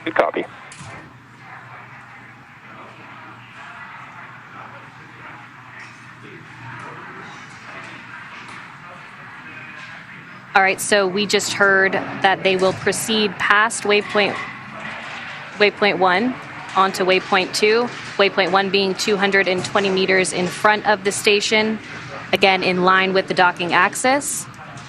Good copy. All right, so we just heard that they will proceed past waypoint 1 onto waypoint 2. Waypoint 1 being 220 meters in front of the station, again in line with the docking axis.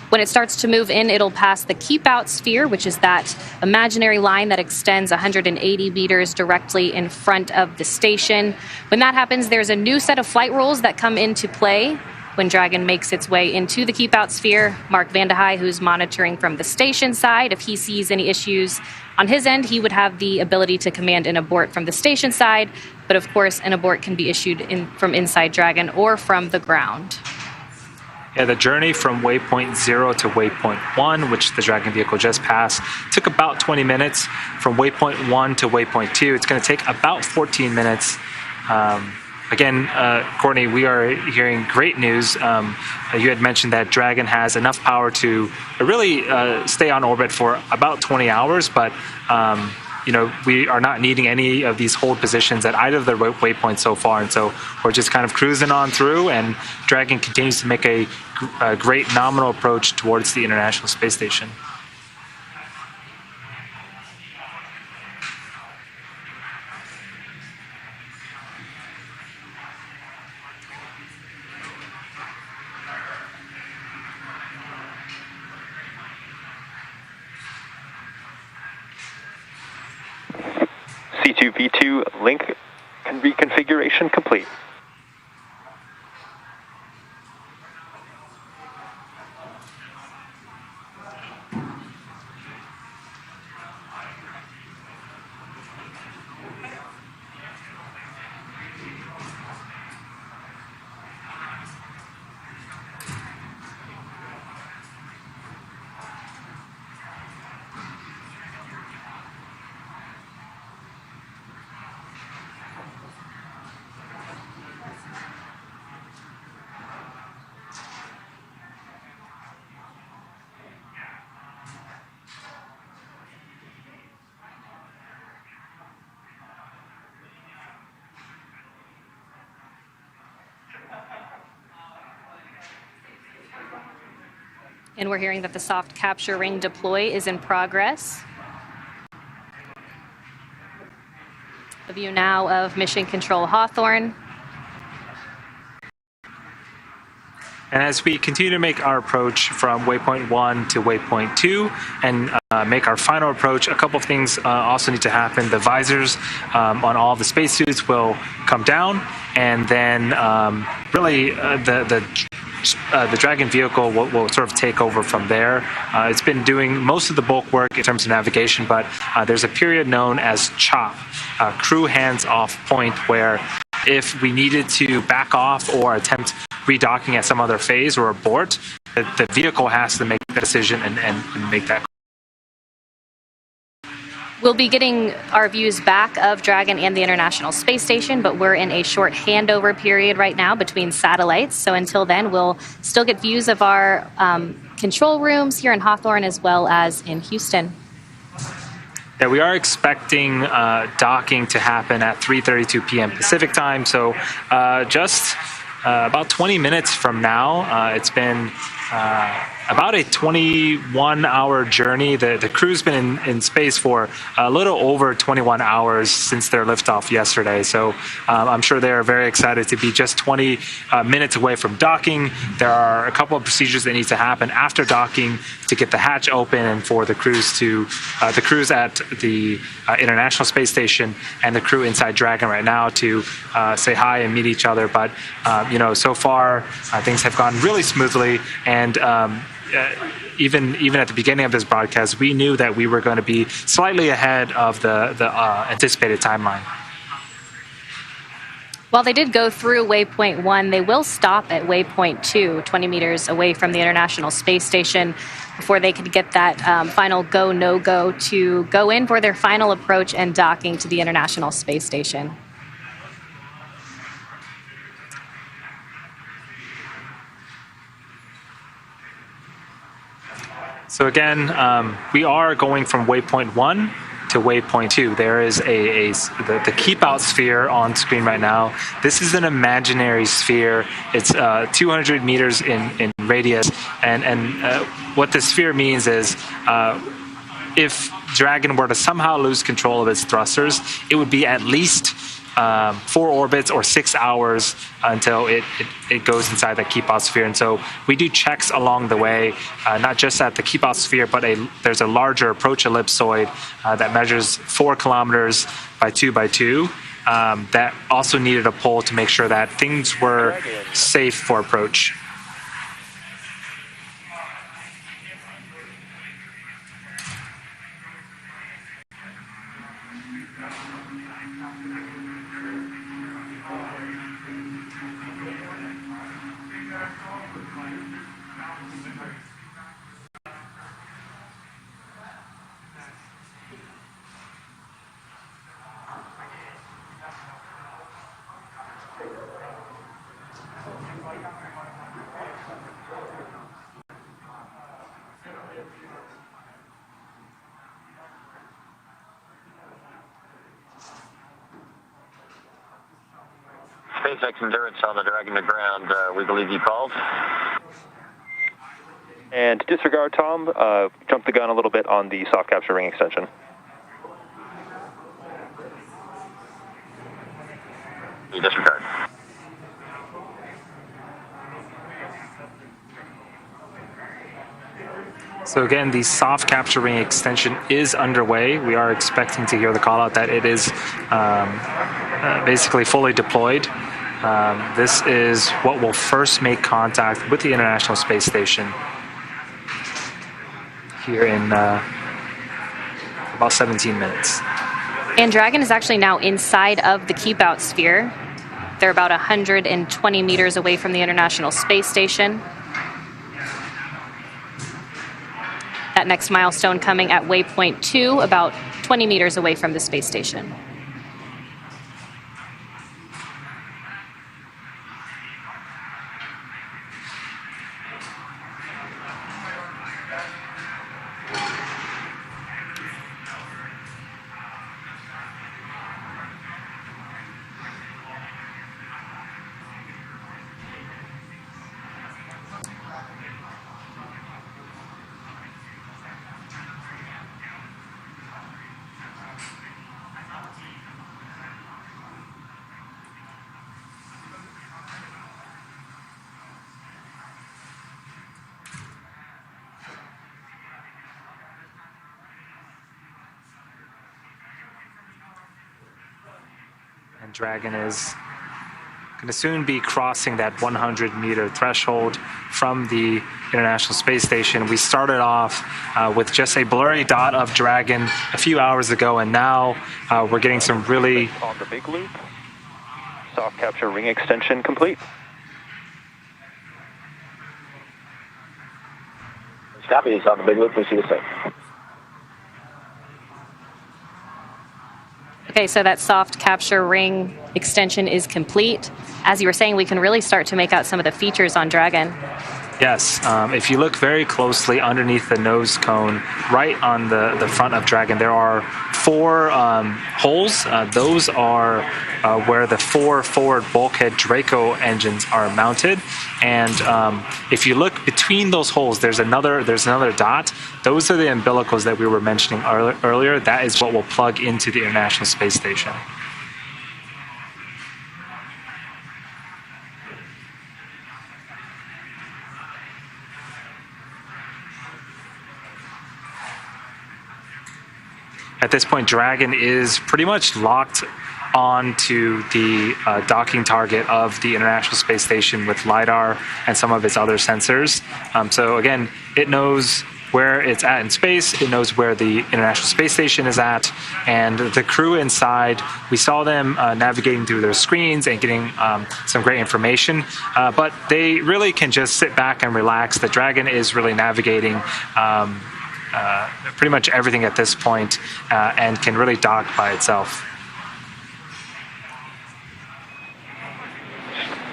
When it starts to move in, it'll pass the keep out sphere, which is that imaginary line that extends 180 meters directly in front of the station. When that happens, there's a new set of flight rules that come into play. When Dragon makes its way into the keep out sphere, Mark Vandehei, who's monitoring from the station side, if he sees any issues on his end, he would have the ability to command an abort from the station side. But of course, an abort can be issued from inside Dragon or from the ground. Yeah, the journey from waypoint 0 to waypoint 1, which the Dragon vehicle just passed, took about 20 minutes. From waypoint 1 to waypoint 2, it's going to take about 14 minutes. Again, Courtney, we are hearing great news. You had mentioned that Dragon has enough power to really stay on orbit for about 20 hours, but we are not needing any of these hold positions at either of the waypoints so far, and so we're just kind of cruising on through, and Dragon continues to make a great nominal approach towards the International Space Station. C2V2 link reconfiguration complete. And we're hearing that the soft capture ring deploy is in progress. A view now of Mission Control Hawthorne. And as we continue to make our approach from waypoint 1 to waypoint 2 and make our final approach, a couple of things also need to happen. The visors on all the spacesuits will come down, and then really the Dragon vehicle will sort of take over from there. It's been doing most of the bulk work in terms of navigation, but there's a period known as CHOP, crew hands-off point, where if we needed to back off or attempt redocking at some other phase or abort, the vehicle has to make that decision and make that. We'll be getting our views back of Dragon and the International Space Station, but we're in a short handover period right now between satellites. So until then, we'll still get views of our control rooms here in Hawthorne as well as in Houston. Yeah, we are expecting docking to happen at 3:32 p.m. Pacific time. So just about 20 minutes from now. It's been about a 21-hour journey. The crew's been in space for a little over 21 hours since their liftoff yesterday. So I'm sure they're very excited to be just 20 minutes away from docking. There are a couple of procedures that need to happen after docking to get the hatch open and for the crews at the International Space Station and the crew inside Dragon right now to say hi and meet each other. But so far things have gone really smoothly, and even at the beginning of this broadcast, we knew that we were going to be slightly ahead of the anticipated timeline. While they did go through waypoint 1, they will stop at waypoint 2, 20 meters away from the International Space Station, before they could get that final go, no-go to go in for their final approach and docking to the International Space Station. So again, we are going from waypoint 1 to waypoint 2. There is the keep out sphere on screen right now. This is an imaginary sphere. It's 200 meters in radius, and what the sphere means is if Dragon were to somehow lose control of its thrusters, it would be at least 4 orbits or 6 hours until it goes inside the keep out sphere. And so we do checks along the way, not just at the keep out sphere, but there's a larger approach ellipsoid that measures 4 kilometers by 2 by 2 that also needed a pull to make sure that things were safe for approach. SpaceX Endurance on the Dragon to ground. We believe you called. And disregard, Tom. Jump the gun a little bit on the soft capture ring extension. You disregard. So again, the soft capture ring extension is underway. We are expecting to hear the call out that it is basically fully deployed. This is what will first make contact with the International Space Station here in about 17 minutes. And Dragon is actually now inside of the keep out sphere. They're about 120 meters away from the International Space Station. That next milestone coming at waypoint 2, about 20 meters away from the space station. And Dragon is going to soon be crossing that 100-meter threshold from the International Space Station. We started off with just a blurry dot of Dragon a few hours ago, and now we're getting some really... On the big loop. Soft capture ring extension complete. Copy, he's on the big loop. We see the same. Okay, so that soft capture ring extension is complete. As you were saying, we can really start to make out some of the features on Dragon. Yes, if you look very closely underneath the nose cone, right on the front of Dragon, there are 4 holes. Those are where the 4 forward bulkhead Draco engines are mounted. And if you look between those holes, there's another dot. Those are the umbilicals that we were mentioning earlier. That is what will plug into the International Space Station. At this point, Dragon is pretty much locked onto the docking target of the International Space Station with LiDAR and some of its other sensors. So again, it knows where it's at in space, it knows where the International Space Station is at, and the crew inside, we saw them navigating through their screens and getting some great information, but they really can just sit back and relax. The Dragon is really navigating pretty much everything at this point and can really dock by itself.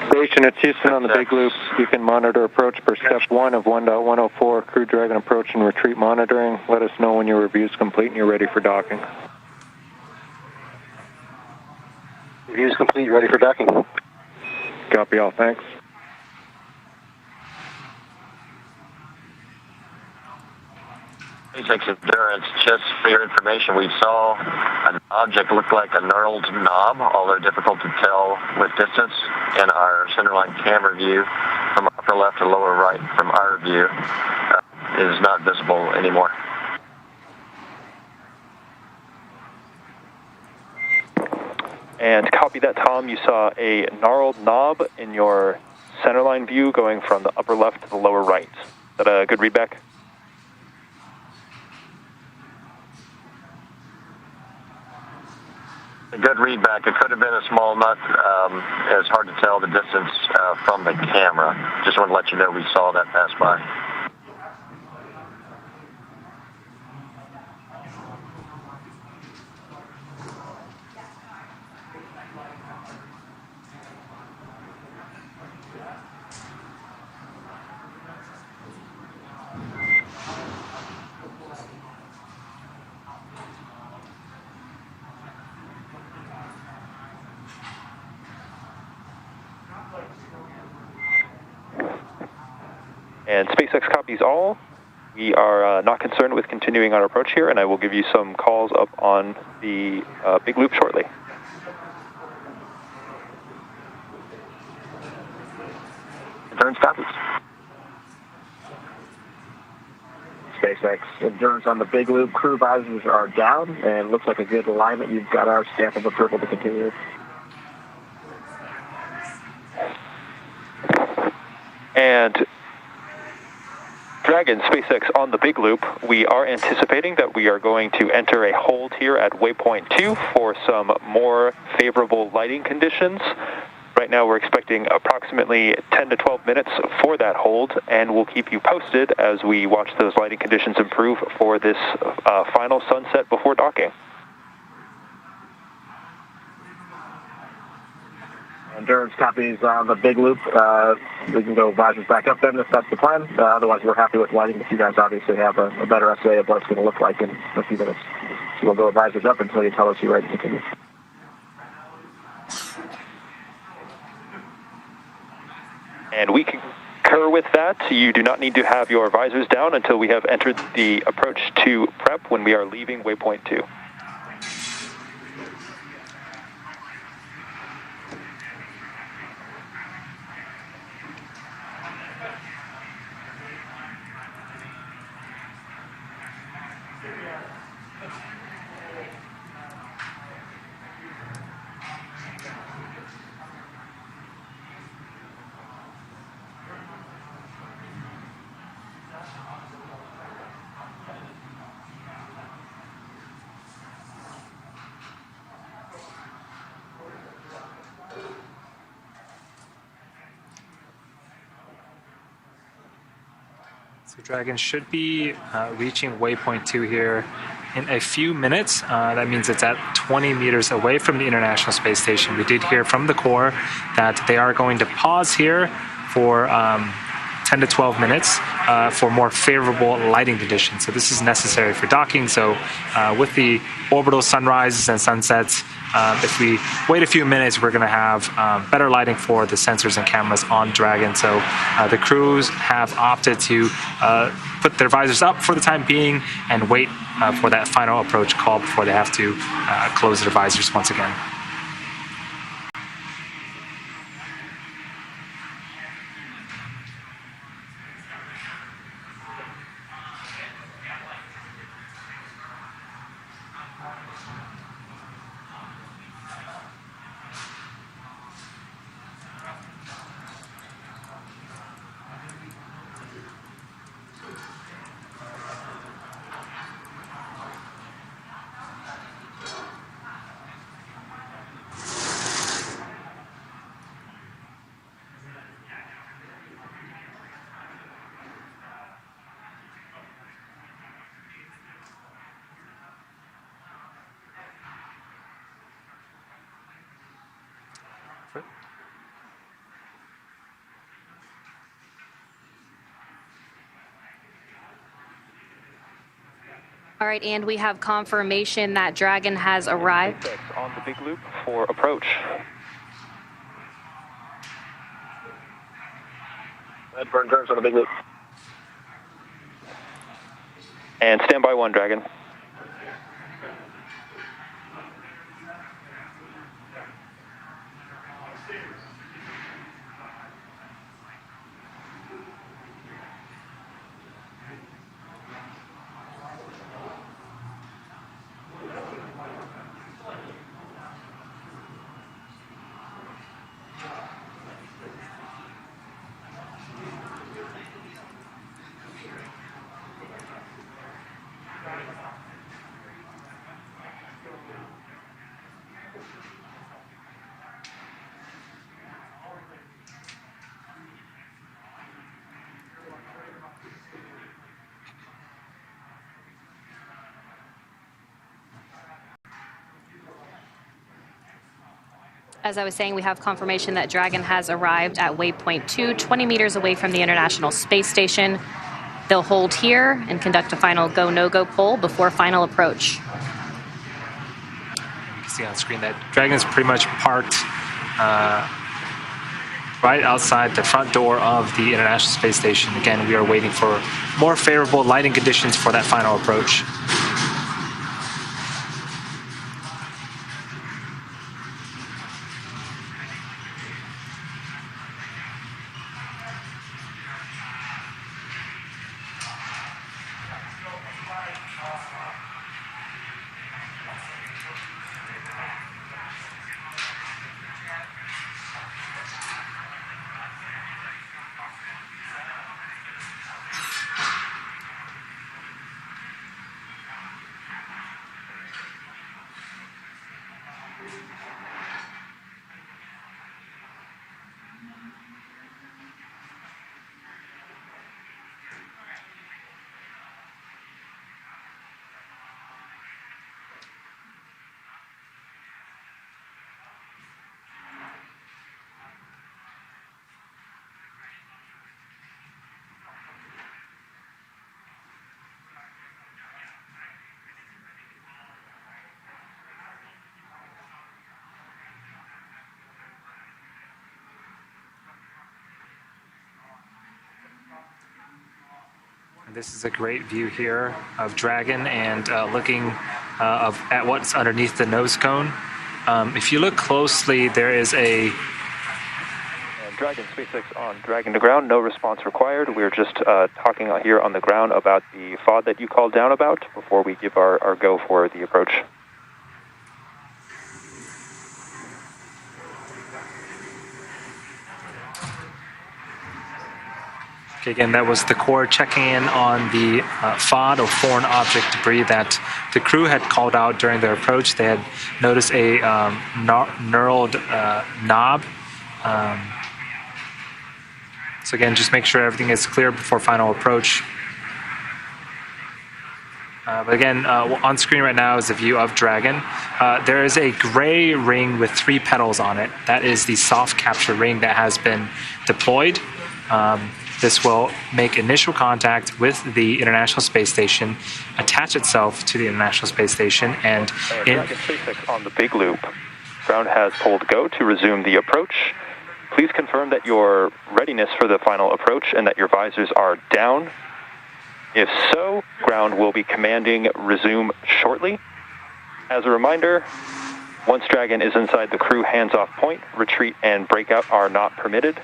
Station at Houston on the big loop. You can monitor approach per step 1 of 1.104 Crew Dragon approach and retreat monitoring. Let us know when your review is complete and you're ready for docking. View is complete. Ready for docking. Copy all. Thanks. SpaceX Endurance, just for your information, we saw an object look like a knurled knob, although difficult to tell with distance in our centerline camera view from upper left to lower right from our view is not visible anymore. And copy that, Tom. You saw a gnarled knob in your centerline view going from the upper left to the lower right. Is that a good readback? A good readback. It could have been a small nut. It's hard to tell the distance from the camera. Just want to let you know we saw that pass by. And SpaceX copies all. We are not concerned with continuing our approach here, and I will give you some calls up on the big loop shortly. Endurance copies. SpaceX Endurance on the big loop. Crew visors are down, and looks like a good alignment. You've got our stamp of approval to continue. And Dragon, SpaceX on the big loop, we are anticipating that we are going to enter a hold here at waypoint 2 for some more favorable lighting conditions. Right now we're expecting approximately 10 to 12 minutes for that hold, and we'll keep you posted as we watch those lighting conditions improve for this final sunset before docking. Endurance copies on the big loop. We can go visors back up then if that's the plan. Otherwise, we're happy with lighting, but you guys obviously have a better estimate of what it's going to look like in a few minutes. So we'll go visors up until you tell us you're ready to continue. And we concur with that. You do not need to have your visors down until we have entered the approach to prep when we are leaving waypoint 2. So Dragon should be reaching waypoint 2 here in a few minutes. That means it's at 20 meters away from the International Space Station. We did hear from the Corps that they are going to pause here for 10 to 12 minutes for more favorable lighting conditions. So this is necessary for docking. So with the orbital sunrises and sunsets, if we wait a few minutes, we're going to have better lighting for the sensors and cameras on Dragon. So the crews have opted to put their visors up for the time being and wait for that final approach call before they have to close their visors once again. All right, and we have confirmation that Dragon has arrived. On the big loop for approach. Head for endurance on the big loop. And stand by 1, Dragon. As I was saying, we have confirmation that Dragon has arrived at waypoint 2, 20 meters away from the International Space Station. They'll hold here and conduct a final go, no-go poll before final approach. You can see on screen that Dragon is pretty much parked right outside the front door of the International Space Station. Again, we are waiting for more favorable lighting conditions for that final approach. This is a great view here of Dragon and looking at what's underneath the nose cone. If you look closely, there is a... Dragon, SpaceX on Dragon to ground, no response required. We're just talking here on the ground about the FOD that you called down about before we give our go for the approach. Okay, again, that was the core checking in on the FOD, or foreign object debris, that the crew had called out during their approach. They had noticed a knurled knob. So again, just make sure everything is clear before final approach. But again, on screen right now is a view of Dragon. There is a gray ring with 3 petals on it. That is the soft capture ring that has been deployed. This will make initial contact with the International Space Station, attach itself to the International Space Station, and Dragon SpaceX on the big loop. Ground has pulled go to resume the approach. Please confirm that your readiness for the final approach and that your visors are down. If so, ground will be commanding resume shortly. As a reminder, once Dragon is inside the crew hands-off point, retreat and breakout are not permitted.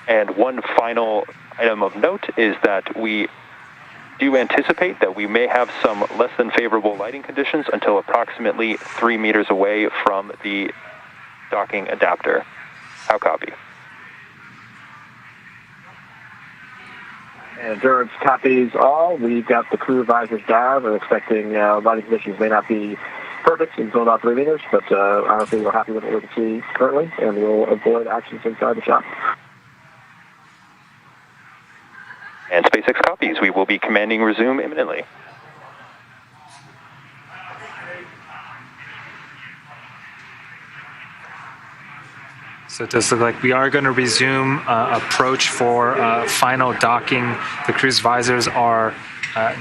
And one final item of note is that we do anticipate that we may have some less than favorable lighting conditions until approximately 3 meters away from the docking adapter. How copy? Endurance copies all. We've got the crew visors down. We're expecting lighting conditions may not be perfect until about 3 meters, but honestly, we're happy with what we can see currently, and we'll avoid actions inside the shop. And SpaceX copies. We will be commanding resume imminently. So it does look like we are going to resume approach for final docking. The crew's visors are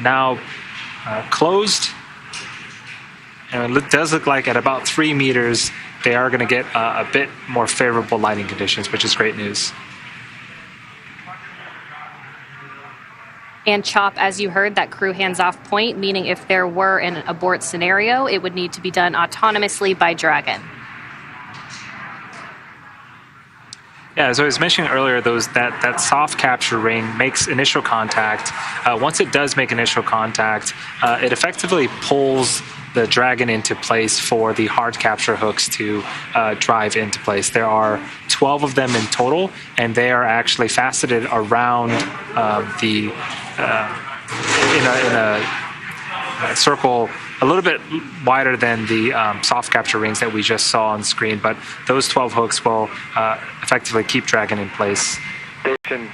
now closed. And it does look like at about 3 meters, they are going to get a bit more favorable lighting conditions, which is great news. And CHOP, as you heard, that crew hands-off point, meaning if there were an abort scenario, it would need to be done autonomously by Dragon. Yeah, as I was mentioning earlier, that soft capture ring makes initial contact. Once it does make initial contact, it effectively pulls the Dragon into place for the hard capture hooks to drive into place. There are 12 of them in total, and they are actually faceted around in a circle a little bit wider than the soft capture rings that we just saw on screen, but those 12 hooks will effectively keep Dragon in place. Station.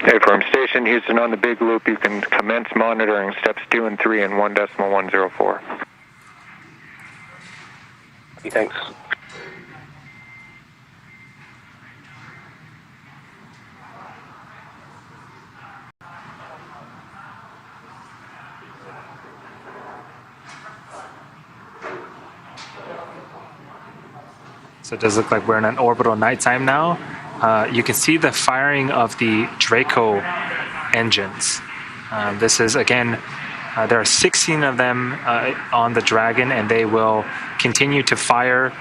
Hey, from Station Houston on the big loop, you can commence monitoring steps 2 and 3 in 1.104. Okay, thanks. So it does look like we're in an orbital nighttime now. You can see the firing of the Draco engines. This is, again, there are 16 of them on the Dragon, and they will continue to fire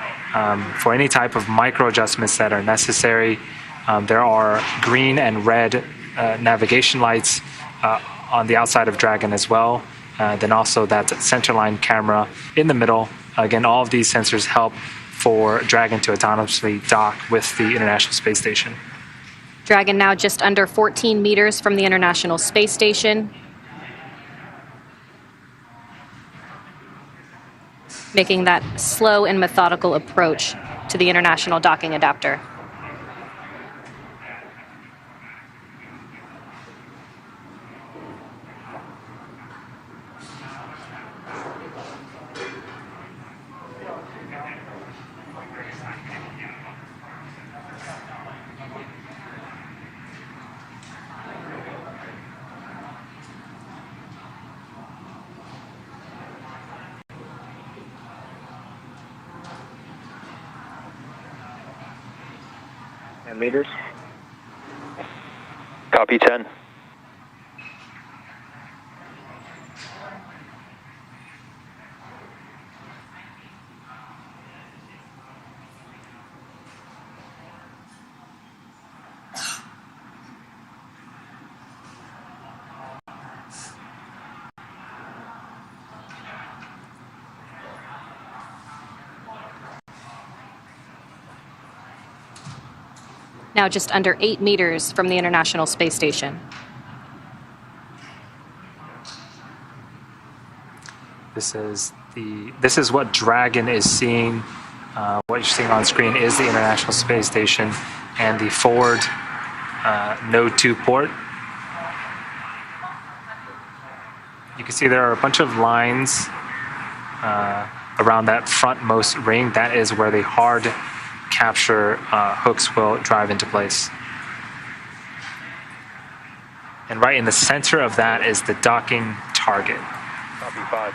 for any type of micro adjustments that are necessary. There are green and red navigation lights on the outside of Dragon as well. Then also that centerline camera in the middle. Again, all of these sensors help for Dragon to autonomously dock with the International Space Station. Dragon now just under 14 meters from the International Space Station, making that slow and methodical approach to the International Docking Adapter. Meters. Copy 10. Now just under 8 meters from the International Space Station. This is what Dragon is seeing. What you're seeing on screen is the International Space Station and the forward Node 2 port. You can see there are a bunch of lines around that frontmost ring. That is where the hard capture hooks will drive into place. And right in the center of that is the docking target. Copy 5.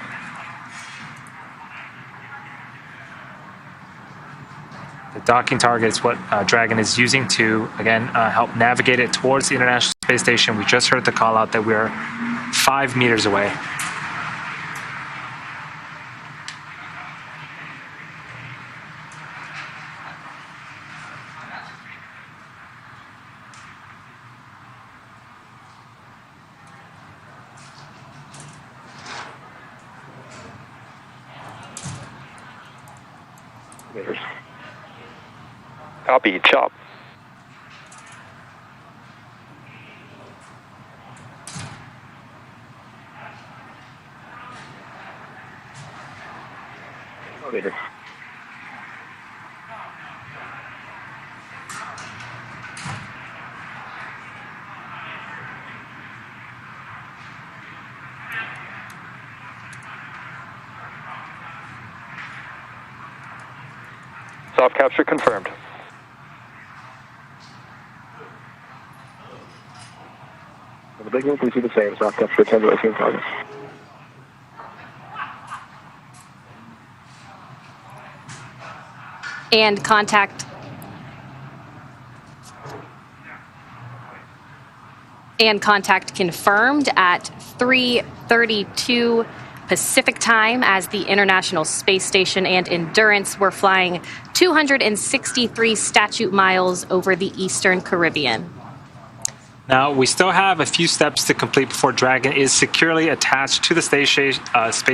The docking target is what Dragon is using to, again, help navigate it towards the International Space Station. We just heard the call out that we're 5 meters away. Copy, CHOP. Elevator. Soft capture confirmed. The big loop, we see the same soft capture tabulation targets. And contact confirmed at 3:32 Pacific time as the International Space Station and Endurance were flying 263 statute miles over the Eastern Caribbean. Now, we still have a few steps to complete before Dragon is securely attached to the space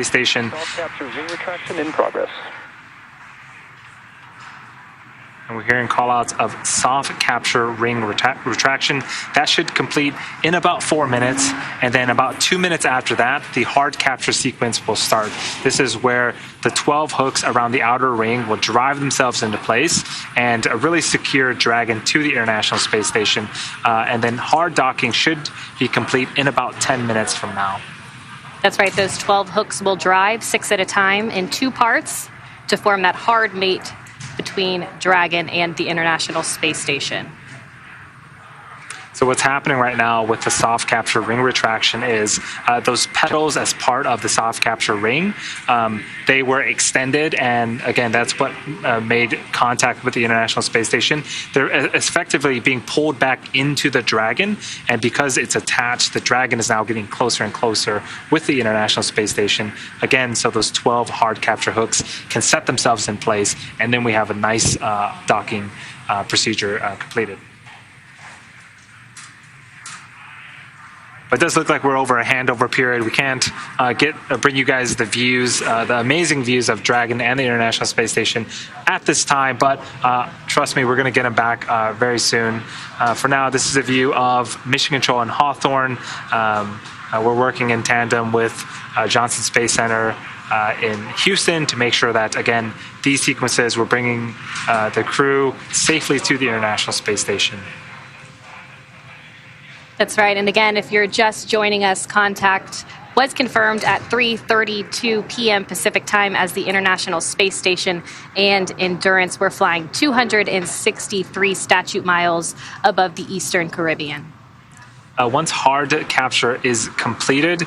station. Soft capture ring retraction in progress. And we're hearing call-outs of soft capture ring retraction. That should complete in about 4 minutes, and then about 2 minutes after that, the hard capture sequence will start. This is where the 12 hooks around the outer ring will drive themselves into place and really secure Dragon to the International Space Station. And then hard docking should be complete in about 10 minutes from now. That's right. Those 12 hooks will drive 6 at a time in 2 parts to form that hard mate between Dragon and the International Space Station. So what's happening right now with the soft capture ring retraction is those petals as part of the soft capture ring, they were extended, and again, that's what made contact with the International Space Station. They're effectively being pulled back into the Dragon, and because it's attached, the Dragon is now getting closer and closer with the International Space Station. Again, so those 12 hard capture hooks can set themselves in place, and then we have a nice docking procedure completed. But it does look like we're over a handover period. We can't bring you guys the views, the amazing views of Dragon and the International Space Station at this time, but trust me, we're going to get them back very soon. For now, this is a view of Mission Control and Hawthorne. We're working in tandem with Johnson Space Center in Houston to make sure that, again, these sequences, we're bringing the crew safely to the International Space Station. That's right. And again, if you're just joining us, contact was confirmed at 3:32 p.m. Pacific time as the International Space Station and Endurance were flying 263 statute miles above the Eastern Caribbean. Once hard capture is completed,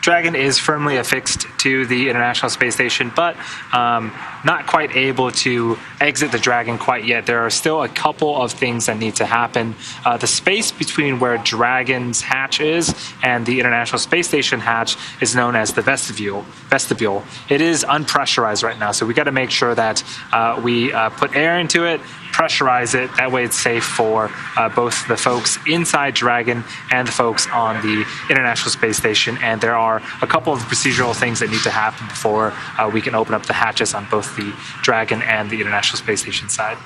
Dragon is firmly affixed to the International Space Station, but not quite able to exit the Dragon quite yet. There are still a couple of things that need to happen. The space between where Dragon's hatch is and the International Space Station hatch is known as the vestibule. It is unpressurized right now, so we got to make sure that we put air into it, pressurize it. That way it's safe for both the folks inside Dragon and the folks on the International Space Station. And there are a couple of procedural things that need to happen before we can open up the hatches on both the Dragon and the International Space Station side.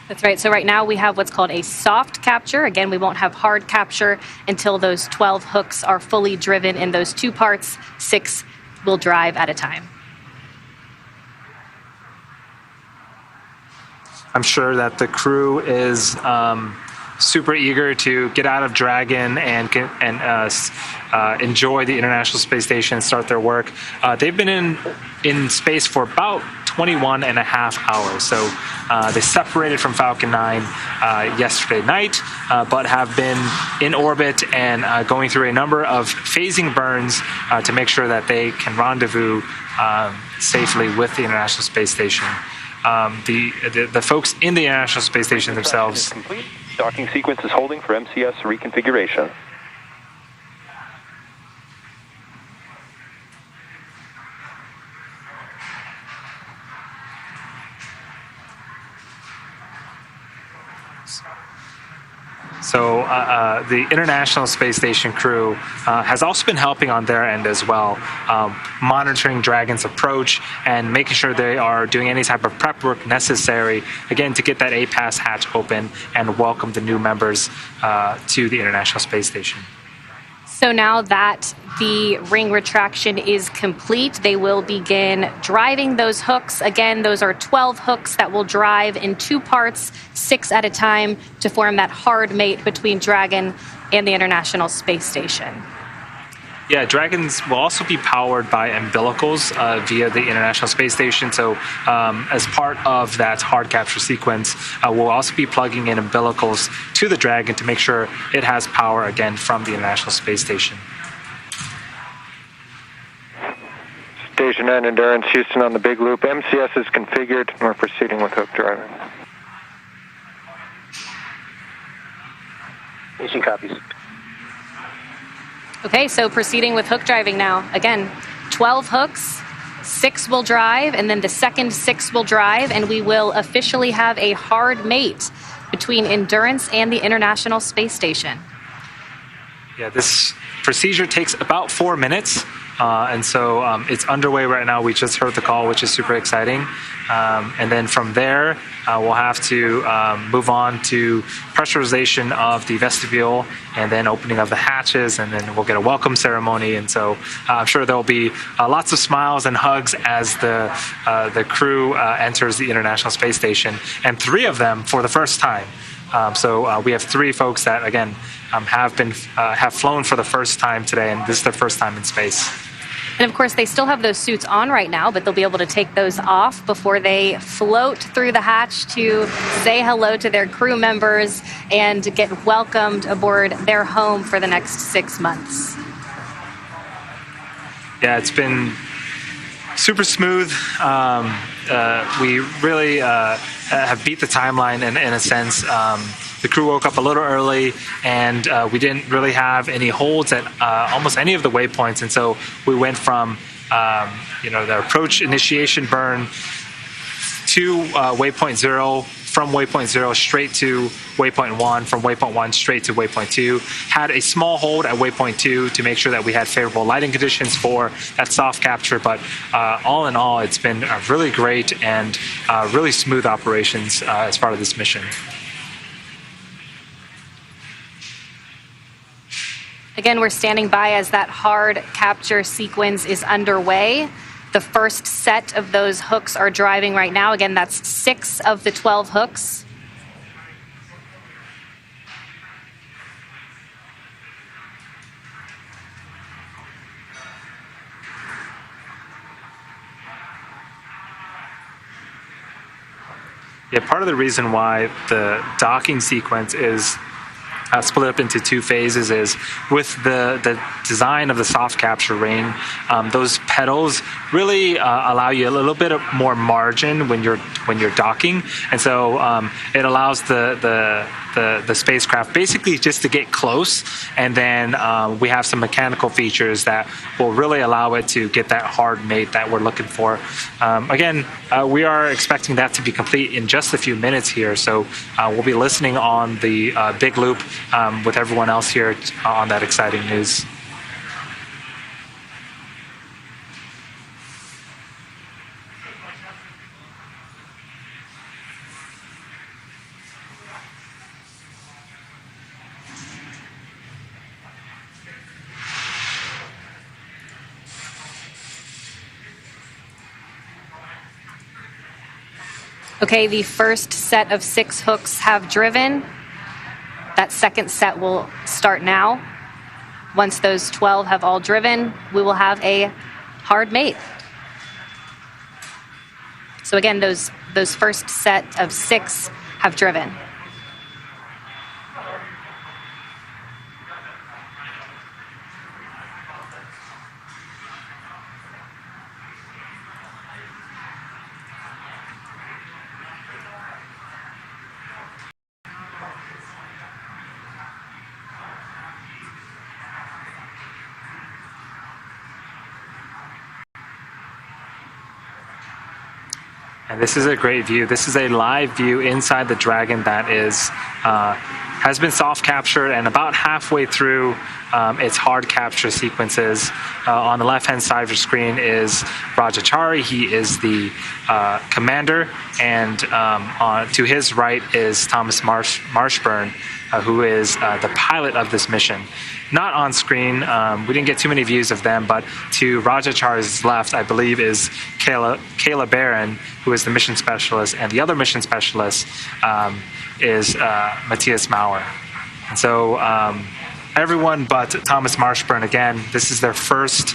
That's right. So right now we have what's called a soft capture. Again, we won't have hard capture until those 12 hooks are fully driven in those 2 parts. 6 will drive at a time. I'm sure that the crew is super eager to get out of Dragon and enjoy the International Space Station and start their work. They've been in space for about 21 and a half hours. So they separated from Falcon 9 yesterday night, but have been in orbit and going through a number of phasing burns to make sure that they can rendezvous safely with the International Space Station. The folks in the International Space Station themselves. Complete. Docking sequence is holding for MCS reconfiguration. So the International Space Station crew has also been helping on their end as well, monitoring Dragon's approach and making sure they are doing any type of prep work necessary, again, to get that A-Pass hatch open and welcome the new members to the International Space Station. So now that the ring retraction is complete, they will begin driving those hooks. Again, those are 12 hooks that will drive in 2 parts, 6 at a time, to form that hard mate between Dragon and the International Space Station. Yeah, Dragons will also be powered by umbilicals via the International Space Station. So as part of that hard capture sequence, we'll also be plugging in umbilicals to the Dragon to make sure it has power again from the International Space Station. Station 9 Endurance, Houston on the big loop. MCS is configured, and we're proceeding with hook driving. Station copies. Okay, so proceeding with hook driving now. Again, 12 hooks, 6 will drive, and then the second 6 will drive, and we will officially have a hard mate between Endurance and the International Space Station. Yeah, this procedure takes about 4 minutes. And so it's underway right now. We just heard the call, which is super exciting. And then from there, we'll have to move on to pressurization of the vestibule and then opening of the hatches, and then we'll get a welcome ceremony. And so I'm sure there'll be lots of smiles and hugs as the crew enters the International Space Station, and 3 of them for the first time. So we have 3 folks that, again, have flown for the first time today, and this is their first time in space. And of course, they still have those suits on right now, but they'll be able to take those off before they float through the hatch to say hello to their crew members and get welcomed aboard their home for the next 6 months. Yeah, it's been super smooth. We really have beat the timeline in a sense. The crew woke up a little early, and we didn't really have any holds at almost any of the waypoints. And so we went from the approach initiation burn to waypoint 0, from waypoint 0 straight to waypoint 1, from waypoint 1 straight to waypoint 2. Had a small hold at waypoint 2 to make sure that we had favorable lighting conditions for that soft capture, but all in all, it's been really great and really smooth operations as part of this mission. Again, we're standing by as that hard capture sequence is underway. The first set of those hooks are driving right now. Again, that's 6 of the 12 hooks. Yeah, part of the reason why the docking sequence is split up into 2 phases is with the design of the soft capture ring, those pedals really allow you a little bit of more margin when you're docking, and so it allows the spacecraft basically just to get close, and then we have some mechanical features that will really allow it to get that hard mate that we're looking for. Again, we are expecting that to be complete in just a few minutes here, so we'll be listening on the big loop with everyone else here on that exciting news. Okay, the first set of 6 hooks have driven. That second set will start now. Once those 12 have all driven, we will have a hard mate. So again, those first set of 6 have driven. And this is a great view. This is a live view inside the Dragon that has been soft captured and about halfway through its hard capture sequences. On the left-hand side of your screen is Rajachari. He is the commander, and to his right is Thomas Marshburn, who is the pilot of this mission. Not on screen, we didn't get too many views of them, but to Rajachari's left, I believe, is Kayla Barron, who is the mission specialist, and the other mission specialist is Matthias Maurer. And so, everyone but Thomas Marshburn, again, this is their first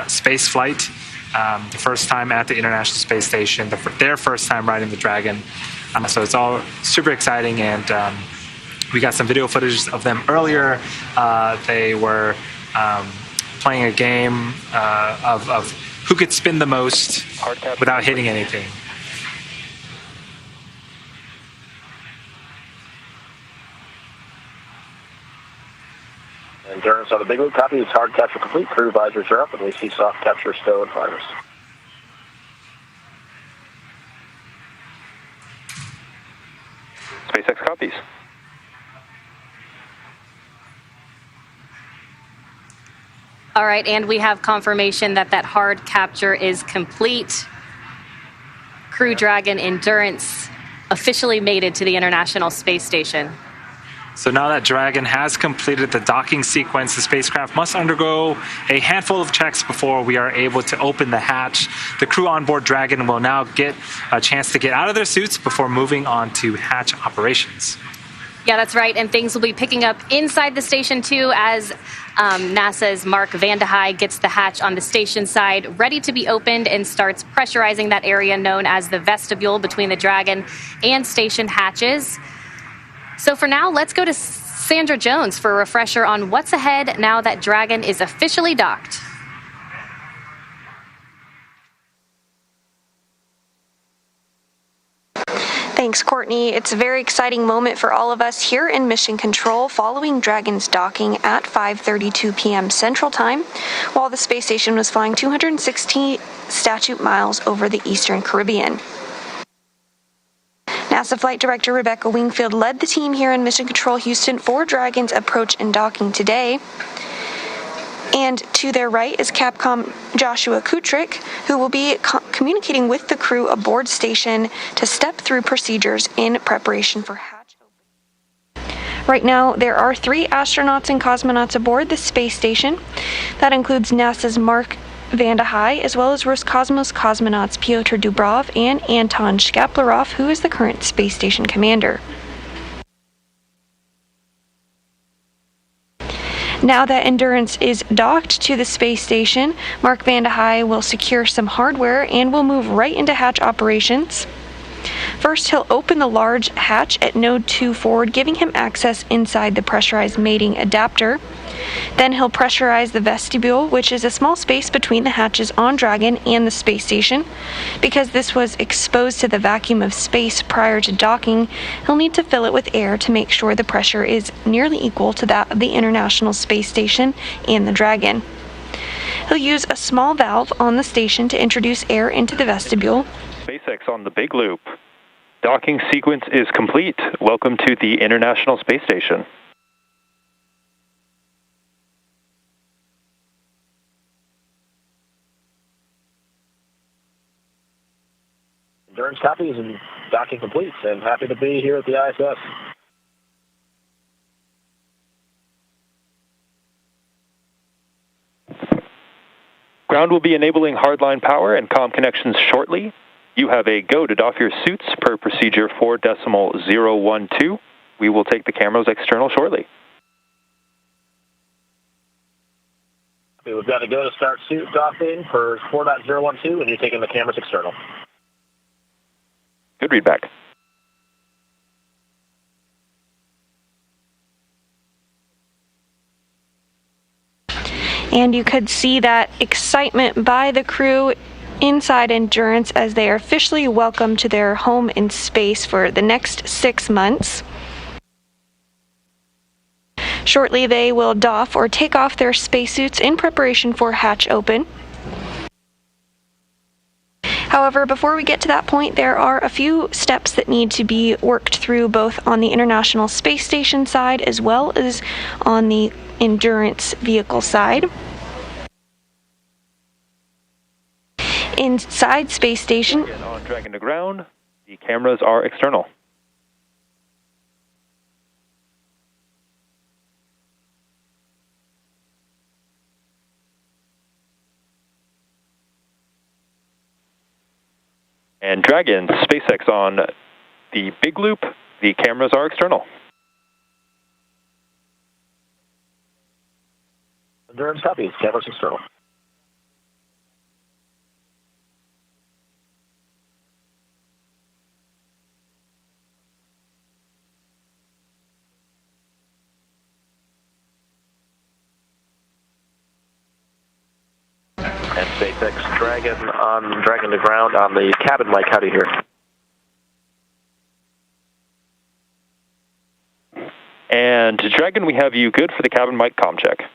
space flight, the first time at the International Space Station, their first time riding the Dragon. So it's all super exciting, and we got some video footage of them earlier. They were playing a game of who could spin the most without hitting anything. Endurance on the big loop copy is hard capture complete. Crew visors are up, and we see soft capture still in progress. SpaceX copies. All right, and we have confirmation that that hard capture is complete. Crew Dragon Endurance officially mated to the International Space Station. So now that Dragon has completed the docking sequence, the spacecraft must undergo a handful of checks before we are able to open the hatch. The crew on board Dragon will now get a chance to get out of their suits before moving on to hatch operations. Yeah, that's right, and things will be picking up inside the station too as NASA's Mark Vande Hei gets the hatch on the station side ready to be opened and starts pressurizing that area known as the vestibule between the Dragon and station hatches. So for now, let's go to Sandra Jones for a refresher on what's ahead now that Dragon is officially docked. Thanks, Courtney. It's a very exciting moment for all of us here in Mission Control following Dragon's docking at 5:32 p.m. Central Time, while the space station was flying 260 statute miles over the Eastern Caribbean. NASA Flight Director Rebecca Wingfield led the team here in Mission Control Houston for Dragon's approach and docking today. And to their right is Capcom Joshua Kutrick, who will be communicating with the crew aboard station to step through procedures in preparation for hatch opening. Right now, there are 3 astronauts and cosmonauts aboard the space station. That includes NASA's Mark Vande Hei, as well as Roscosmos cosmonauts Pyotr Dubrov and Anton Shkaplerov, who is the current space station commander. Now that Endurance is docked to the space station, Mark Vande Hei will secure some hardware and will move right into hatch operations. First, he'll open the large hatch at Node 2 forward, giving him access inside the pressurized mating adapter. Then he'll pressurize the vestibule, which is a small space between the hatches on Dragon and the space station. Because this was exposed to the vacuum of space prior to docking, he'll need to fill it with air to make sure the pressure is nearly equal to that of the International Space Station and the Dragon. He'll use a small valve on the station to introduce air into the vestibule. SpaceX on the big loop. Docking sequence is complete. Welcome to the International Space Station. Endurance copies and docking complete, and happy to be here at the ISS. Ground will be enabling hardline power and comm connections shortly. You have a go to doff your suits per procedure 4.012. We will take the cameras external shortly. We've got to go to start suit doffing for 4.012, and you're taking the cameras external. Good readback. And you could see that excitement by the crew inside Endurance as they are officially welcomed to their home in space for the next 6 months. Shortly, they will doff or take off their spacesuits in preparation for hatch open. However, before we get to that point, there are a few steps that need to be worked through both on the International Space Station side as well as on the Endurance vehicle side. Inside Space Station, on Dragon to ground, the cameras are external. And Dragon, SpaceX on the big loop, the cameras are external. Endurance copies. Canvas external. And SpaceX Dragon to ground on the cabin mic. How do you hear? And Dragon, we have you good for the cabin mic comm check.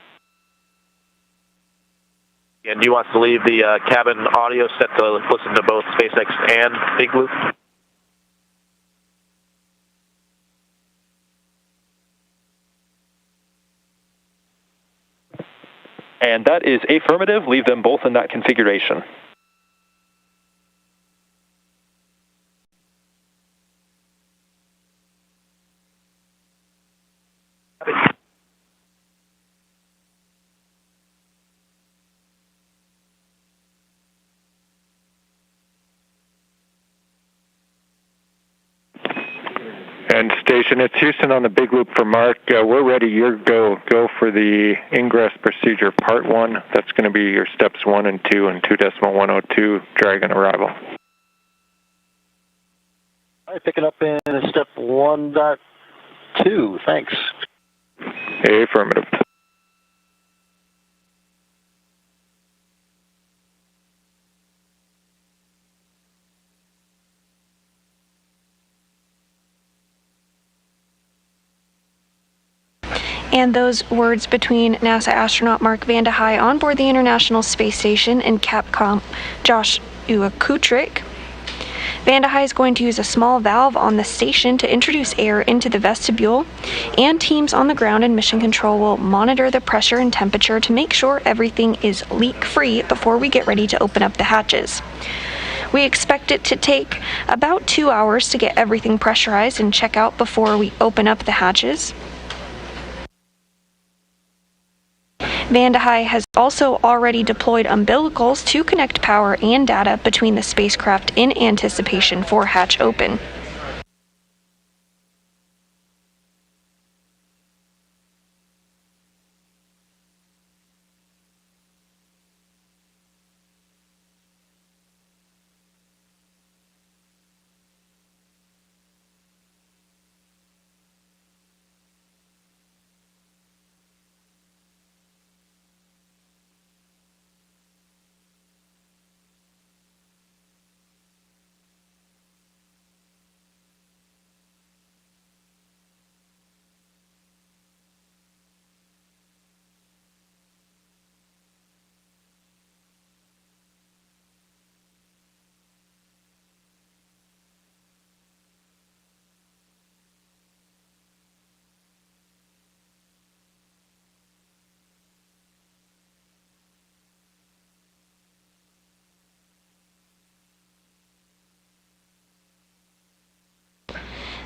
And do you want us to leave the cabin audio set to listen to both SpaceX and Big Loop? And that is affirmative. Leave them both in that configuration. And station, it's Houston on the big loop for Mark. We're ready. You're go for the ingress procedure part 1. That's going to be your steps 1 and 2 and 2.102 Dragon arrival. All right, picking up in step 1.2. Thanks. Affirmative. And those words between NASA astronaut Mark Vande Hei on board the International Space Station and Capcom Joshua Kutrick. Vande Hei is going to use a small valve on the station to introduce air into the vestibule, and teams on the ground and mission control will monitor the pressure and temperature to make sure everything is leak-free before we get ready to open up the hatches. We expect it to take about 2 hours to get everything pressurized and check out before we open up the hatches. Vande Hei has also already deployed umbilicals to connect power and data between the spacecraft in anticipation for hatch open.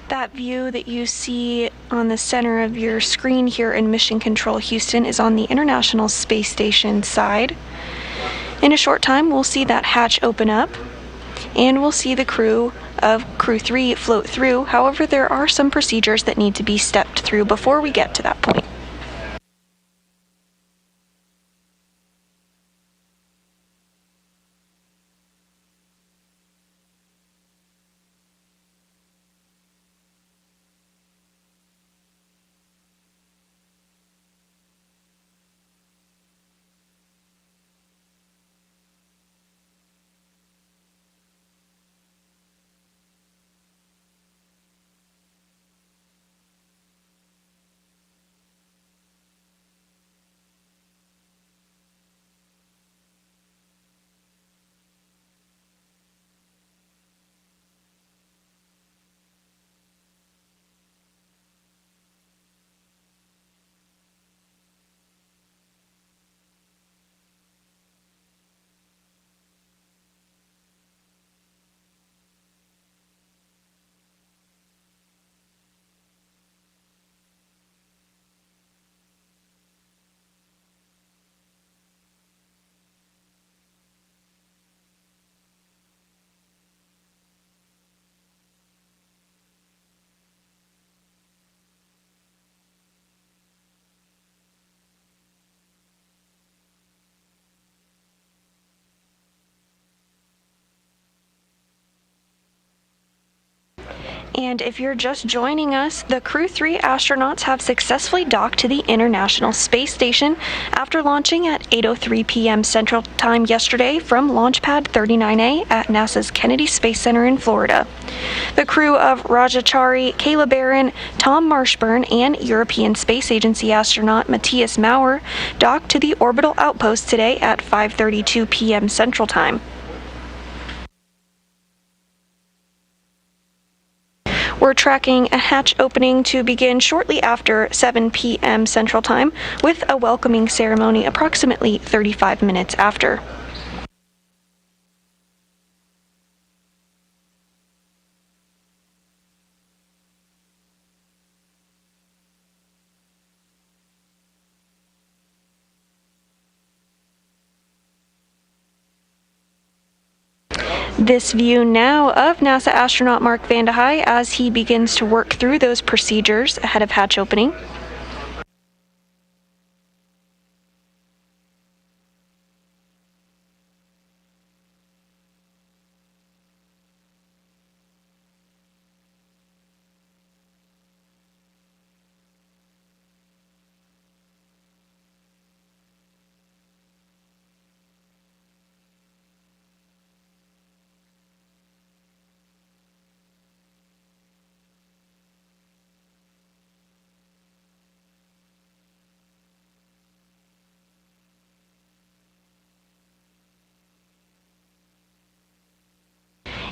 That view that you see on the center of your screen here in Mission Control Houston is on the International Space Station side. In a short time, we'll see that hatch open up, and we'll see the crew of Crew 3 float through. However, there are some procedures that need to be stepped through before we get to that point. And if you're just joining us, the Crew 3 astronauts have successfully docked to the International Space Station after launching at 8:03 p.m. Central Time yesterday from Launch Pad 39A at NASA's Kennedy Space Center in Florida. The crew of Rajachari, Kayla Barron, Tom Marshburn, and European Space Agency astronaut Matthias Maurer docked to the orbital outpost today at 5:32 p.m. Central Time. We're tracking a hatch opening to begin shortly after 7 p.m. Central Time, with a welcoming ceremony approximately 35 minutes after. This view now of NASA astronaut Mark Vande Hei as he begins to work through those procedures ahead of hatch opening.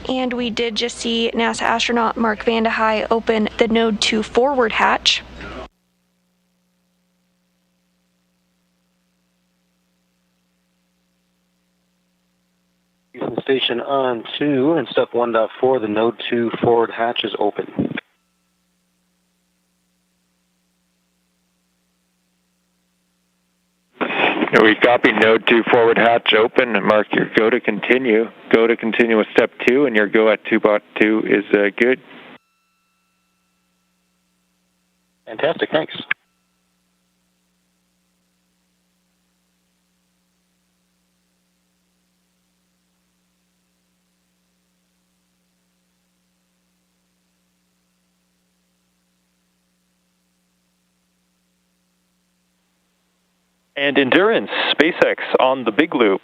And we did just see NASA astronaut Mark Vande Hei open the Node 2 forward hatch. Houston Station on 2 and step 1.4, the Node 2 forward hatch is open. We copy Node 2 forward hatch open. Mark your go to continue. Go to continue with step 2, and your go at 2.2 is good. Fantastic, thanks. And Endurance, SpaceX on the big loop.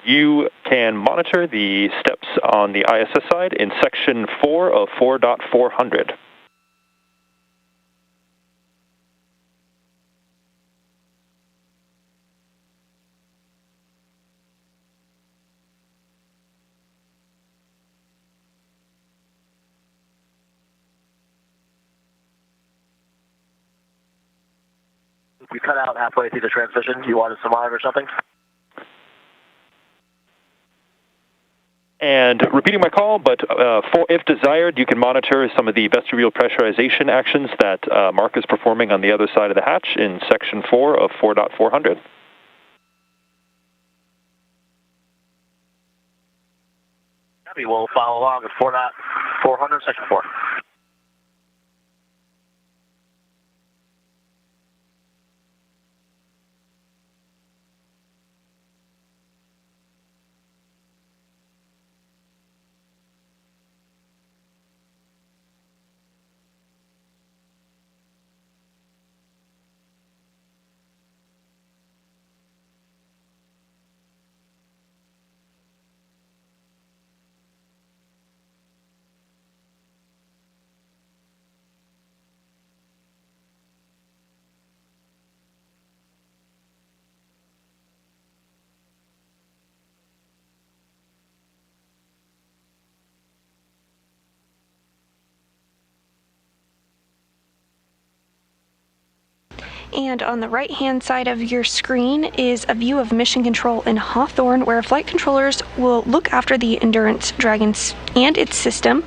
You can monitor the steps on the ISS side in section 4 of 4.400. You cut out halfway through the transition. You wanted some monitor or something? And repeating my call, but if desired, you can monitor some of the vestibule pressurization actions that Mark is performing on the other side of the hatch in section 4 of 4.400. Copy. We'll follow along at 4.400, section 4. And on the right-hand side of your screen is a view of mission control in Hawthorne, where flight controllers will look after the Endurance Dragon and its system.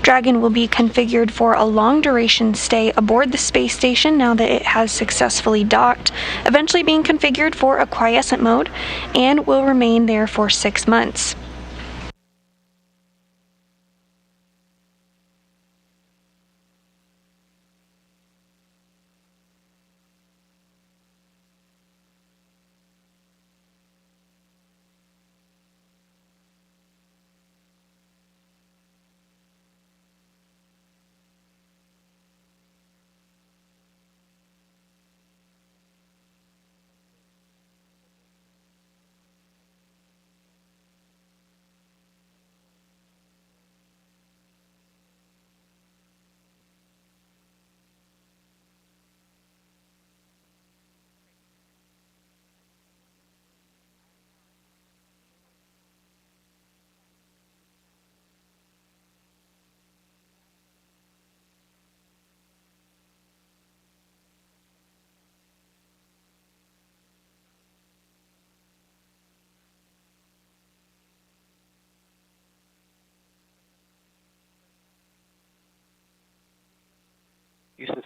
Dragon will be configured for a long-duration stay aboard the space station now that it has successfully docked, eventually being configured for a quiescent mode, and will remain there for 6 months.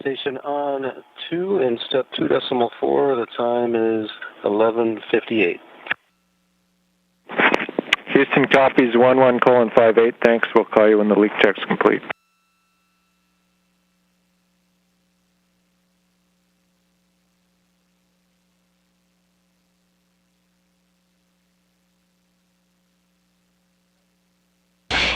Station on 2 and step 2.4. The time is 11:58. Houston copies 11:58. Thanks. We'll call you when the leak check's complete.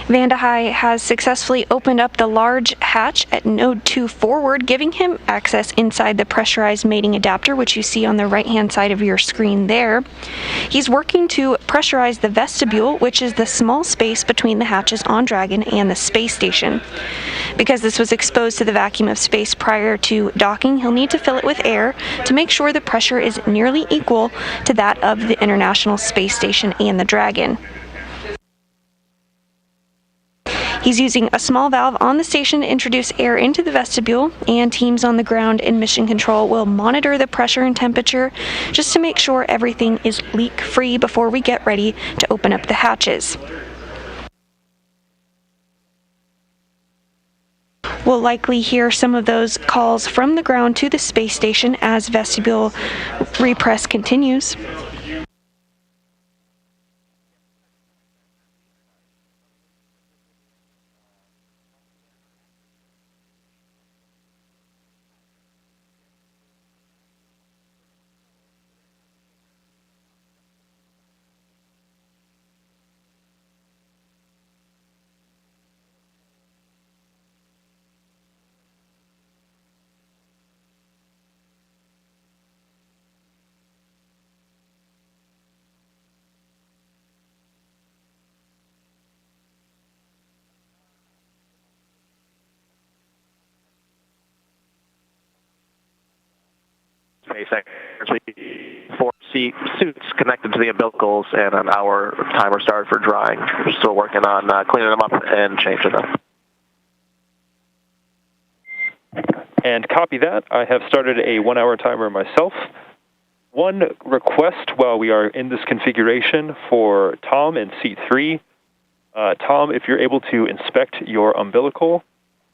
Vanda High has successfully opened up the large hatch at node 2 forward, giving him access inside the pressurized mating adapter, which you see on the right-hand side of your screen there. He's working to pressurize the vestibule, which is the small space between the hatches on Dragon and the space station. Because this was exposed to the vacuum of space prior to docking, he'll need to fill it with air to make sure the pressure is nearly equal to that of the International Space Station and the Dragon. He's using a small valve on the station to introduce air into the vestibule, and teams on the ground in mission control will monitor the pressure and temperature just to make sure everything is leak-free before we get ready to open up the hatches. We'll likely hear some of those calls from the ground to the space station as vestibule repress continues. SpaceX, 4 suits connected to the umbilicals, and an hour timer started for drying. We're still working on cleaning them up and changing them. And copy that. I have started a 1-hour timer myself. One request while we are in this configuration for Tom in seat 3. Tom, if you're able to inspect your umbilical,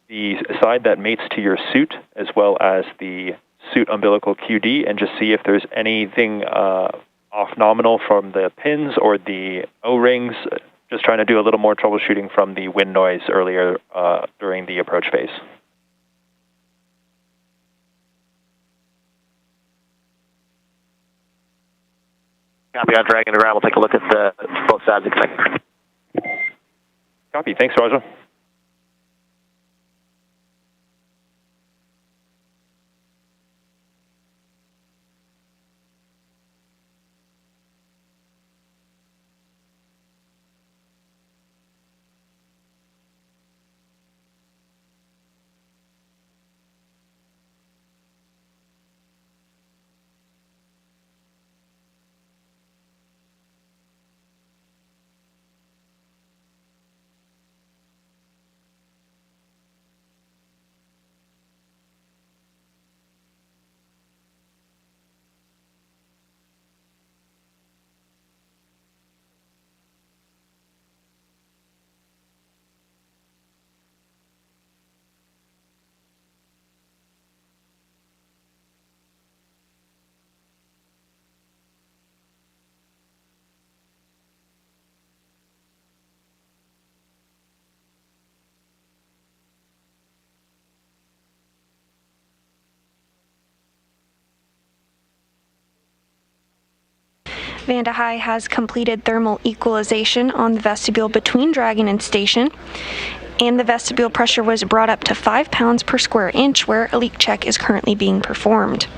the side that mates to your suit, as well as the suit umbilical QD, and just see if there's anything off nominal from the pins or the O-rings. Just trying to do a little more troubleshooting from the wind noise earlier during the approach phase. Copy on Dragon to ground. We'll take a look at both sides of the connector. Copy. Thanks, Roger. Vanda High has completed thermal equalization on the vestibule between Dragon and station, and the vestibule pressure was brought up to 5 pounds per square inch, where a leak check is currently being performed.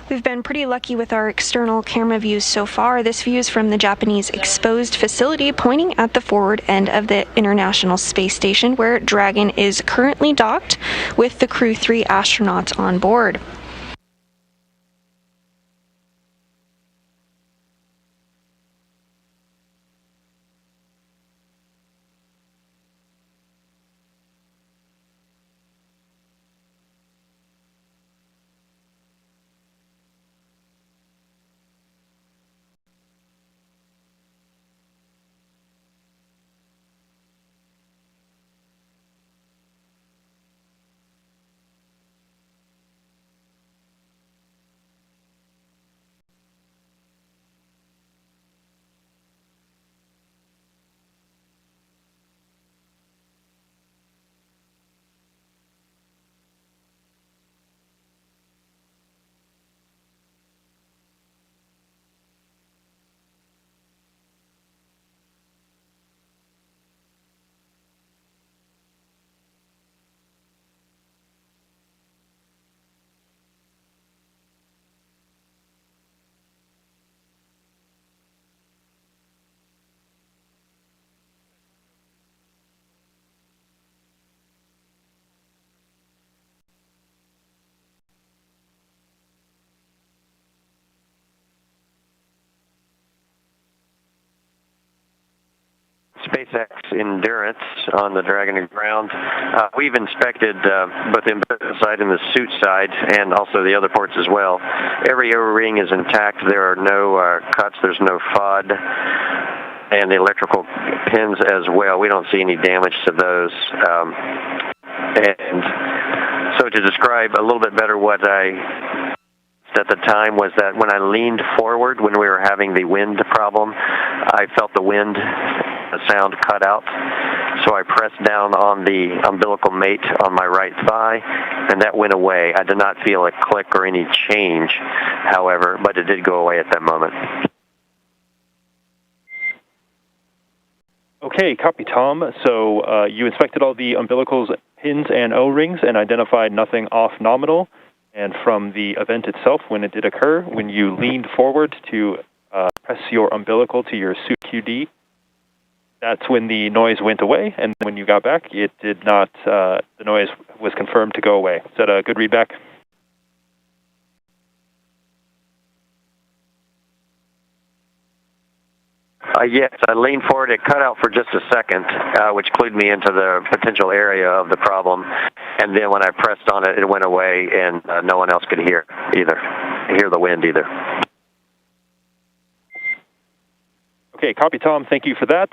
We've been pretty lucky with our external camera views so far. This view is from the Japanese exposed facility pointing at the forward end of the International Space Station, where Dragon is currently docked with the Crew 3 astronauts on board. SpaceX Endurance on the Dragon ground. We've inspected both the umbilical side and the suit side, and also the other ports as well. Every O-ring is intact. There are no cuts. There's no FOD, and the electrical pins as well. We don't see any damage to those. And so to describe a little bit better what I at the time was that when I leaned forward when we were having the wind problem, I felt the wind sound cut out. So I pressed down on the umbilical mate on my right thigh, and that went away. I did not feel a click or any change, however, but it did go away at that moment. Okay, copy, Tom. So you inspected all the umbilicals, pins, and O-rings and identified nothing off nominal. And from the event itself, when it did occur, when you leaned forward to press your umbilical to your suit QD, that's when the noise went away. And when you got back, it did not, the noise was confirmed to go away. Is that a good readback? Yes, I leaned forward. It cut out for just a second, which clued me into the potential area of the problem. And then when I pressed on it, it went away, and no one else could hear the wind either. Okay, copy, Tom. Thank you for that.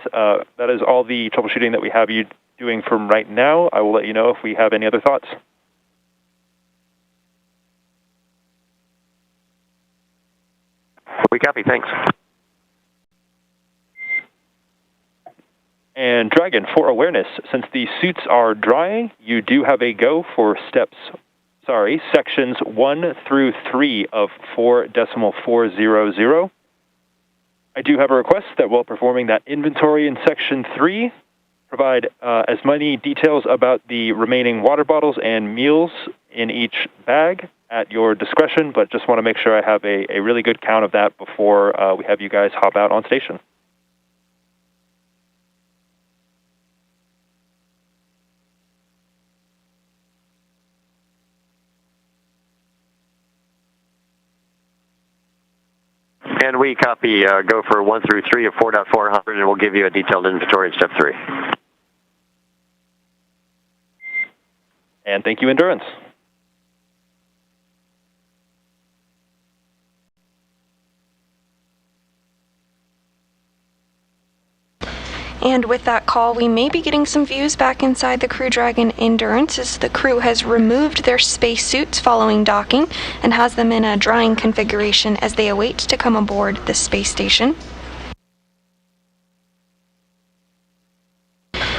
That is all the troubleshooting that we have you doing from right now. I will let you know if we have any other thoughts. We copy. Thanks. And Dragon, for awareness, since the suits are drying, you do have a go for sections 1 through 3 of 4.400. I do have a request that while performing that inventory in section 3, provide as many details about the remaining water bottles and meals in each bag at your discretion, but just want to make sure I have a really good count of that before we have you guys hop out on station. And we copy go for 1 through 3 of 4.400, and we'll give you a detailed inventory in step 3. And thank you, Endurance. And with that call, we may be getting some views back inside the Crew Dragon Endurance as the crew has removed their spacesuits following docking and has them in a drying configuration as they await to come aboard the space station.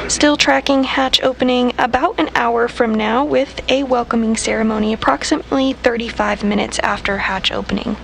Still tracking hatch opening about an hour from now with a welcoming ceremony approximately 35 minutes after hatch opening.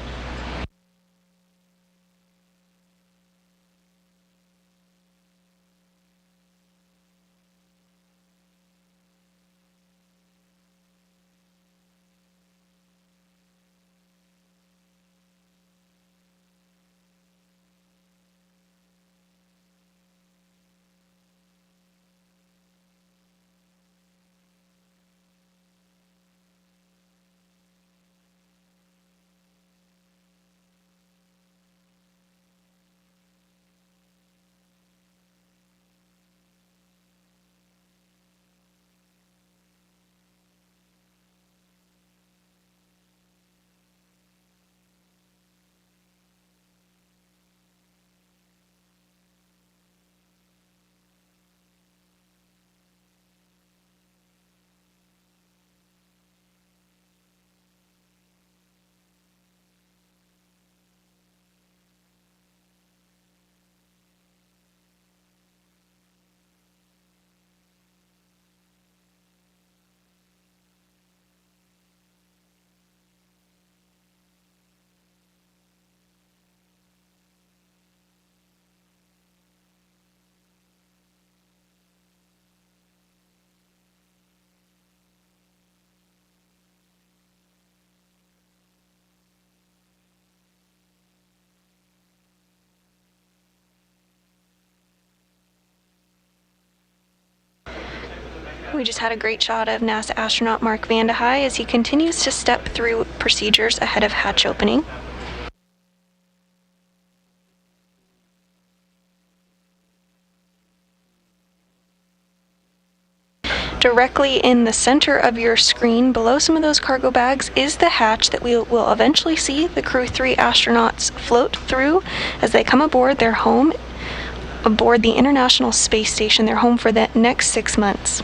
we just had a great shot of NASA astronaut Mark Vande Hei as he continues to step through procedures ahead of hatch opening. Directly in the center of your screen, below some of those cargo bags, is the hatch that we will eventually see the Crew 3 astronauts float through as they come aboard their home, aboard the International Space Station, their home for the next 6 months.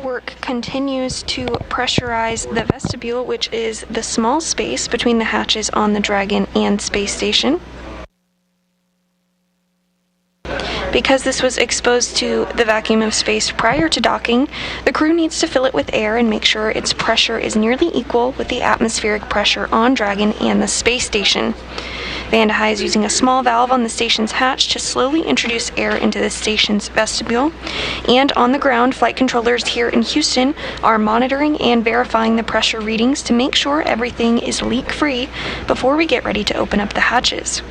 Work continues to pressurize the vestibule, which is the small space between the hatches on the Dragon and space station. Because this was exposed to the vacuum of space prior to docking, the crew needs to fill it with air and make sure its pressure is nearly equal with the atmospheric pressure on Dragon and the space station. Vande Hei is using a small valve on the station's hatch to slowly introduce air into the station's vestibule, and on the ground, flight controllers here in Houston are monitoring and verifying the pressure readings to make sure everything is leak-free before we get ready to open up the hatches.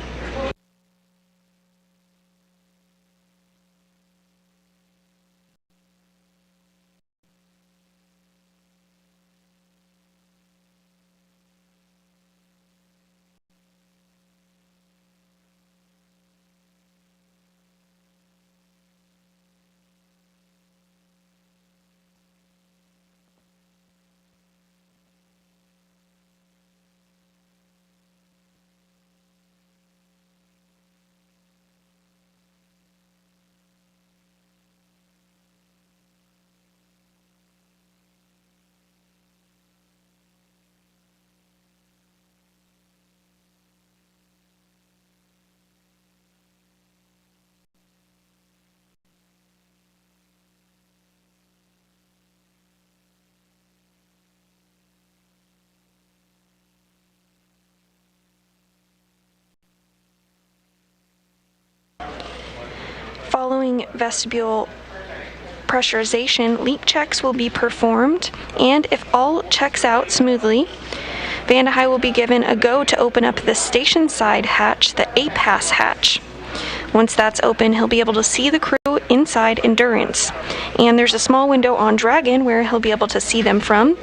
Following vestibule pressurization, leak checks will be performed, and if all checks out smoothly, Vande Hei will be given a go to open up the station side hatch, the APAS hatch. Once that's open, he'll be able to see the crew inside Endurance, and there's a small window on Dragon where he'll be able to see them from.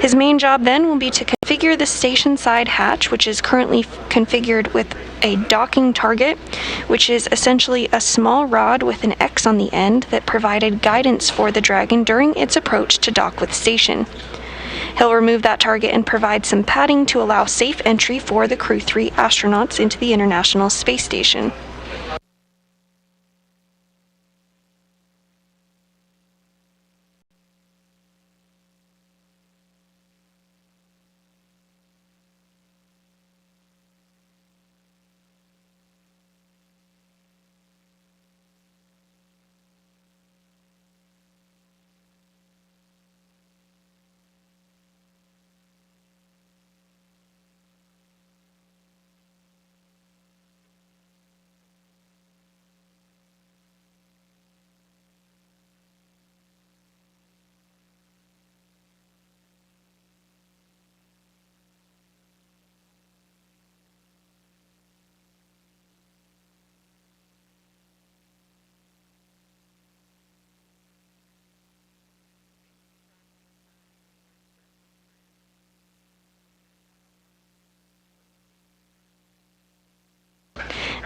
His main job then will be to configure the station side hatch, which is currently configured with a docking target, which is essentially a small rod with an X on the end that provided guidance for the Dragon during its approach to dock with station. He'll remove that target and provide some padding to allow safe entry for the Crew 3 astronauts into the International Space Station.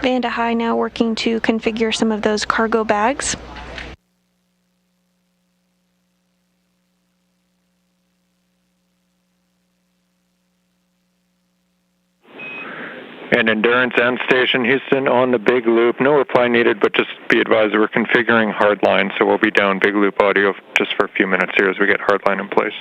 Vande Hei now working to configure some of those cargo bags. And Endurance and Station Houston on the big loop. No reply needed, but just be advised that we're configuring hardline, so we'll be down big loop audio just for a few minutes here as we get hardline in place.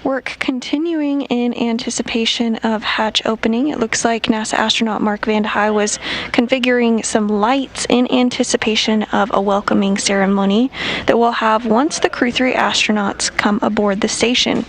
Work continuing in anticipation of hatch opening. It looks like NASA astronaut Mark Vande Hei was configuring some lights in anticipation of a welcoming ceremony that we'll have once the Crew 3 astronauts come aboard the station.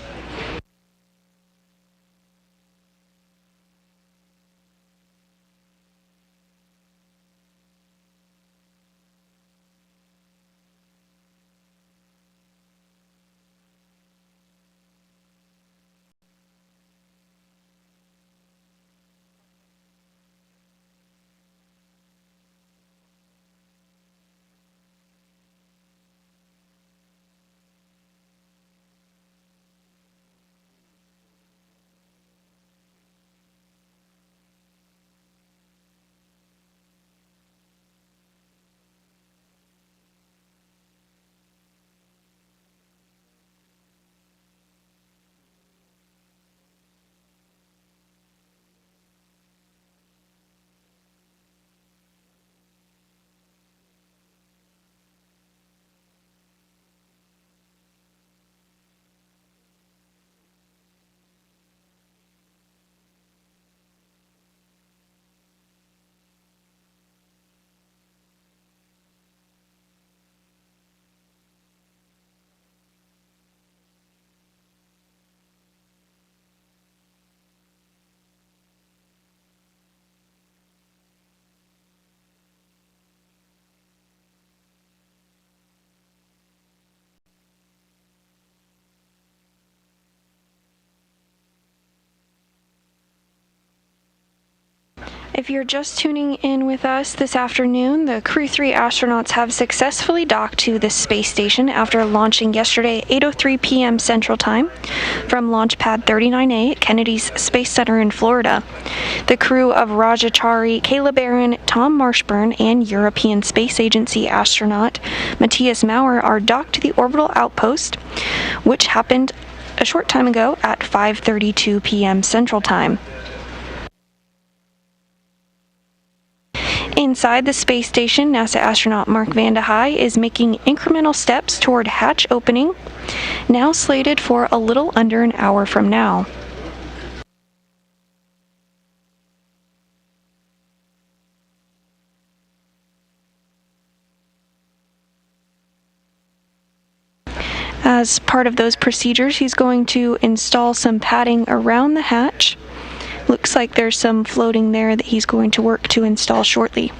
If you're just tuning in with us this afternoon, the Crew 3 astronauts have successfully docked to the space station after launching yesterday at 8:03 p.m. Central Time from Launch Pad 39A at Kennedy's Space Center in Florida. The crew of Rajachari, Caleb Barron, Tom Marshburn, and European Space Agency astronaut Matthias Maurer are docked to the orbital outpost, which happened a short time ago at 5:32 p.m. Central Time. Inside the space station, NASA astronaut Mark Vande Hei is making incremental steps toward hatch opening, now slated for a little under an hour from now. As part of those procedures, he's going to install some padding around the hatch. Looks like there's some floating there that he's going to work to install shortly.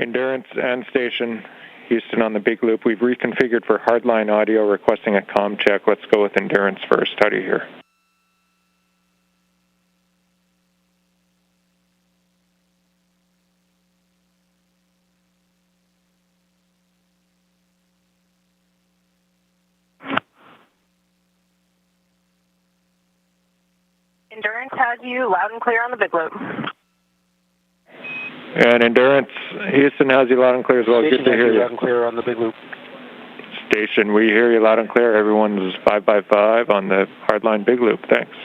Endurance and station, Houston on the big loop. We've reconfigured for hardline audio, requesting a comm check. Let's go with Endurance first. How do you hear? Endurance has you loud and clear on the big loop. And Endurance, Houston has you loud and clear as well. Station Good to hear you. loud and clear on the big loop. Station, we hear you loud and clear. Everyone's 5x5 on the hardline big loop. Thanks.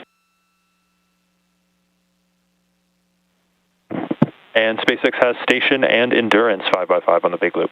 And SpaceX has station and Endurance 5x5 on the big loop.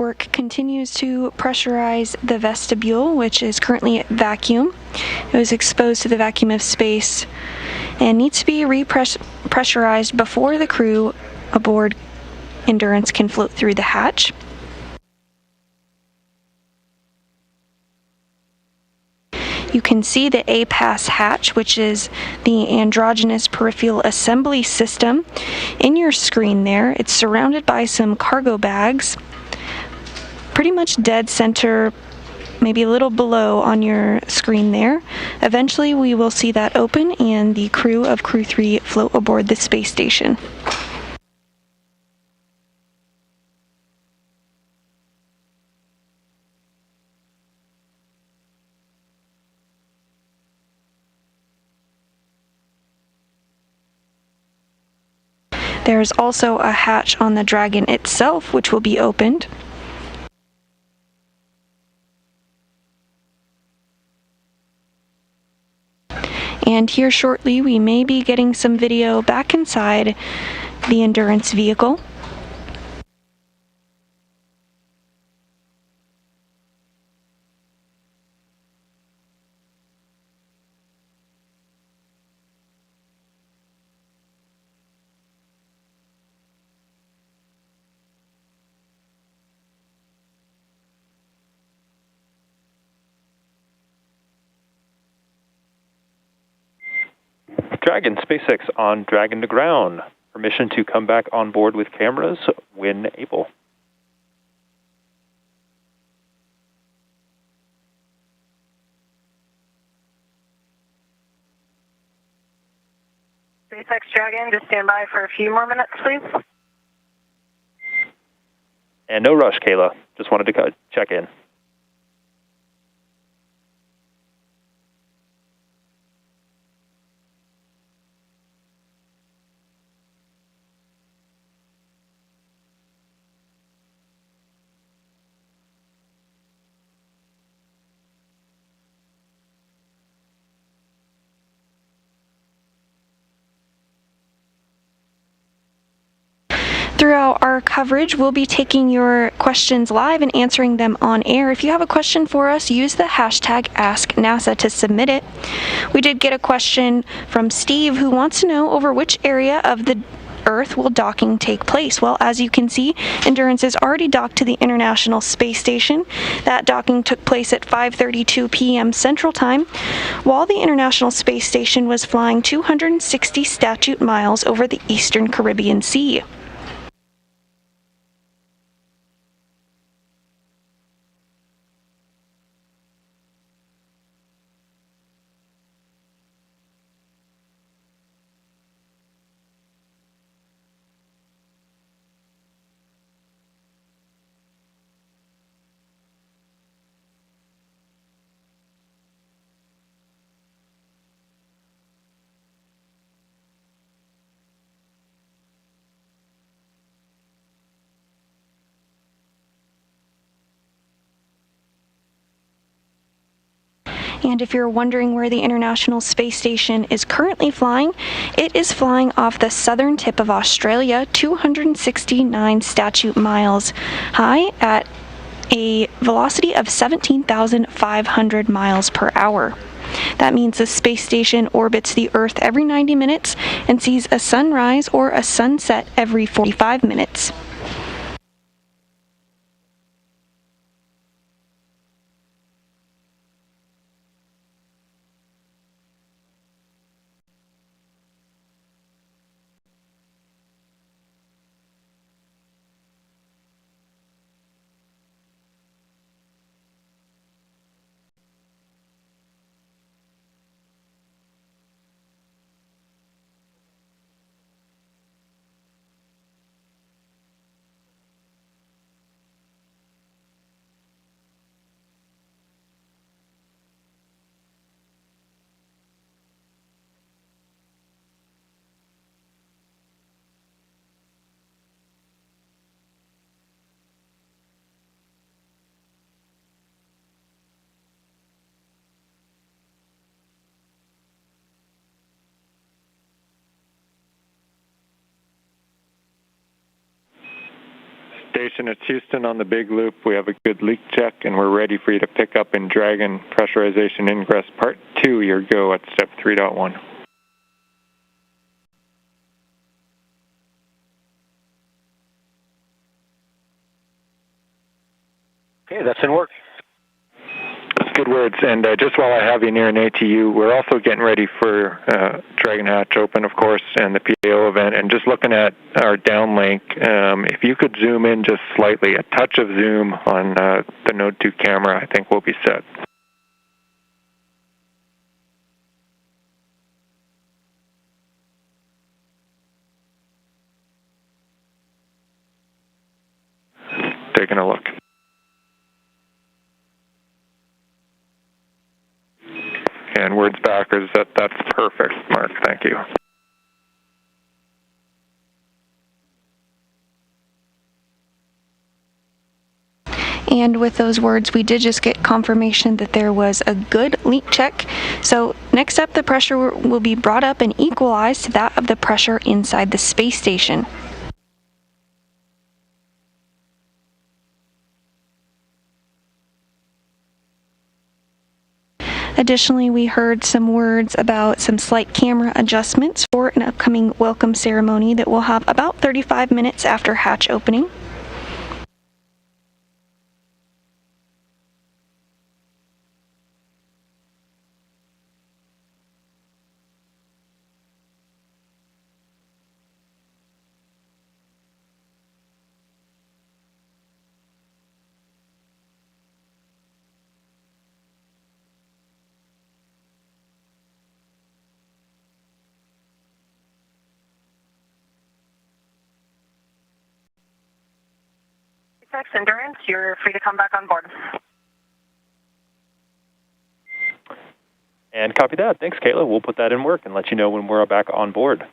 work continues to pressurize the vestibule, which is currently at vacuum. It was exposed to the vacuum of space and needs to be repressurized before the crew aboard Endurance can float through the hatch. You can see the A-Pass hatch, which is the androgynous peripheral assembly system, in your screen there. It's surrounded by some cargo bags, pretty much dead center, maybe a little below on your screen there. Eventually we will see that open and the crew of Crew 3 float aboard the space station. There is also a hatch on the Dragon itself, which will be opened. And here shortly, we may be getting some video back inside the Endurance vehicle. Dragon, SpaceX on Dragon to ground. Permission to come back on board with cameras when able. SpaceX Dragon, just stand by for a few more minutes, please. And no rush, Kayla. Just wanted to check in. Throughout our coverage, we'll be taking your questions live and answering them on air. If you have a question for us, use the hashtag AskNASA to submit it. We did get a question from Steve who wants to know over which area of the Earth will docking take place. Well, as you can see, Endurance is already docked to the International Space Station. That docking took place at 5:32 p.m. Central Time, while the International Space Station was flying 260 statute miles over the Eastern Caribbean Sea. And if you're wondering where the International Space Station is currently flying, it is flying off the southern tip of Australia, 269 statute miles high at a velocity of 17,500 miles per hour. That means the space station orbits the Earth every 90 minutes and sees a sunrise or a sunset every 45 minutes. Station, it's Houston on the big loop. We have a good leak check, and we're ready for you to pick up in Dragon Pressurization Ingress Part 2, your go at Step 3.1. Okay, that's in work. That's good words. And just while I have you near an ATU, we're also getting ready for Dragon Hatch Open, of course, and the PAO event. And just looking at our downlink, if you could zoom in just slightly, a touch of zoom on the Node 2 camera, I think we'll be set. Taking a look. And words back is that's perfect, Mark. Thank you. And with those words, we did just get confirmation that there was a good leak check. So next up, the pressure will be brought up and equalized to that of the pressure inside the space station. Additionally, we heard some words about some slight camera adjustments for an upcoming welcome ceremony that will have about 35 minutes after hatch opening. SpaceX Endurance, you're free to come back on board. And copy that. Thanks, Kayla. We'll put that in work and let you know when we're back on board.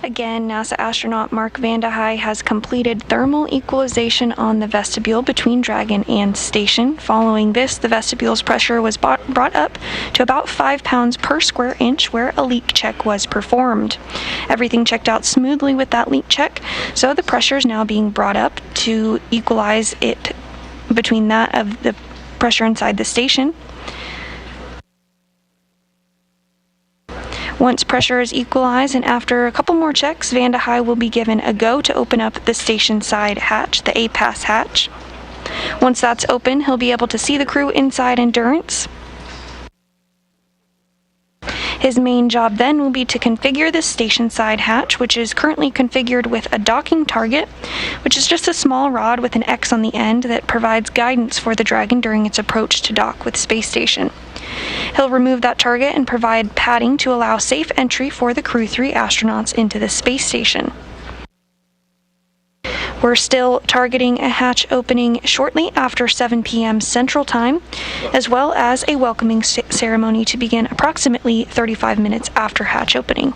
Again, NASA astronaut Mark Vande Hei has completed thermal equalization on the vestibule between Dragon and Station. Following this, the vestibule's pressure was brought up to about 5 pounds per square inch, where a leak check was performed. Everything checked out smoothly with that leak check, so the pressure is now being brought up to equalize it between that of the pressure inside the station. Once pressure is equalized and after a couple more checks, Vande Hei will be given a go to open up the station side hatch, the A-Pass hatch. Once that's open, he'll be able to see the crew inside Endurance. His main job then will be to configure the station side hatch, which is currently configured with a docking target, which is just a small rod with an X on the end that provides guidance for the Dragon during its approach to dock with Space Station. He'll remove that target and provide padding to allow safe entry for the Crew 3 astronauts into the space station. We're still targeting a hatch opening shortly after 7 p.m. Central Time, as well as a welcoming ceremony to begin approximately 35 minutes after hatch opening.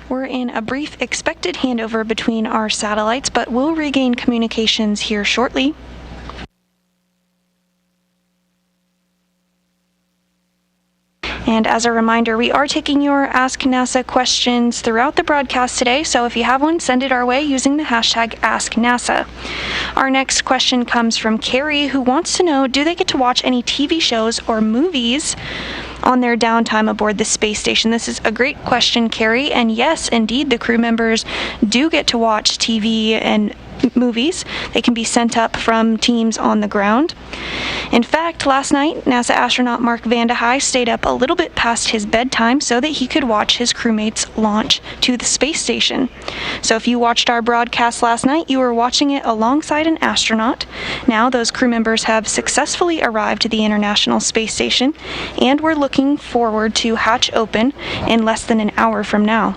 We're in a brief expected handover between our satellites, but we'll regain communications here shortly. And as a reminder, we are taking your Ask NASA questions throughout the broadcast today, so if you have one, send it our way using the hashtag AskNASA. Our next question comes from Carrie, who wants to know, do they get to watch any TV shows or movies on their downtime aboard the space station? This is a great question, Carrie, and yes, indeed, the crew members do get to watch TV and movies. They can be sent up from teams on the ground. In fact, last night, NASA astronaut Mark Vande Hei stayed up a little bit past his bedtime so that he could watch his crewmates launch to the space station. So if you watched our broadcast last night, you were watching it alongside an astronaut. Now those crew members have successfully arrived to the International Space Station, and we're looking forward to hatch open in less than an hour from now.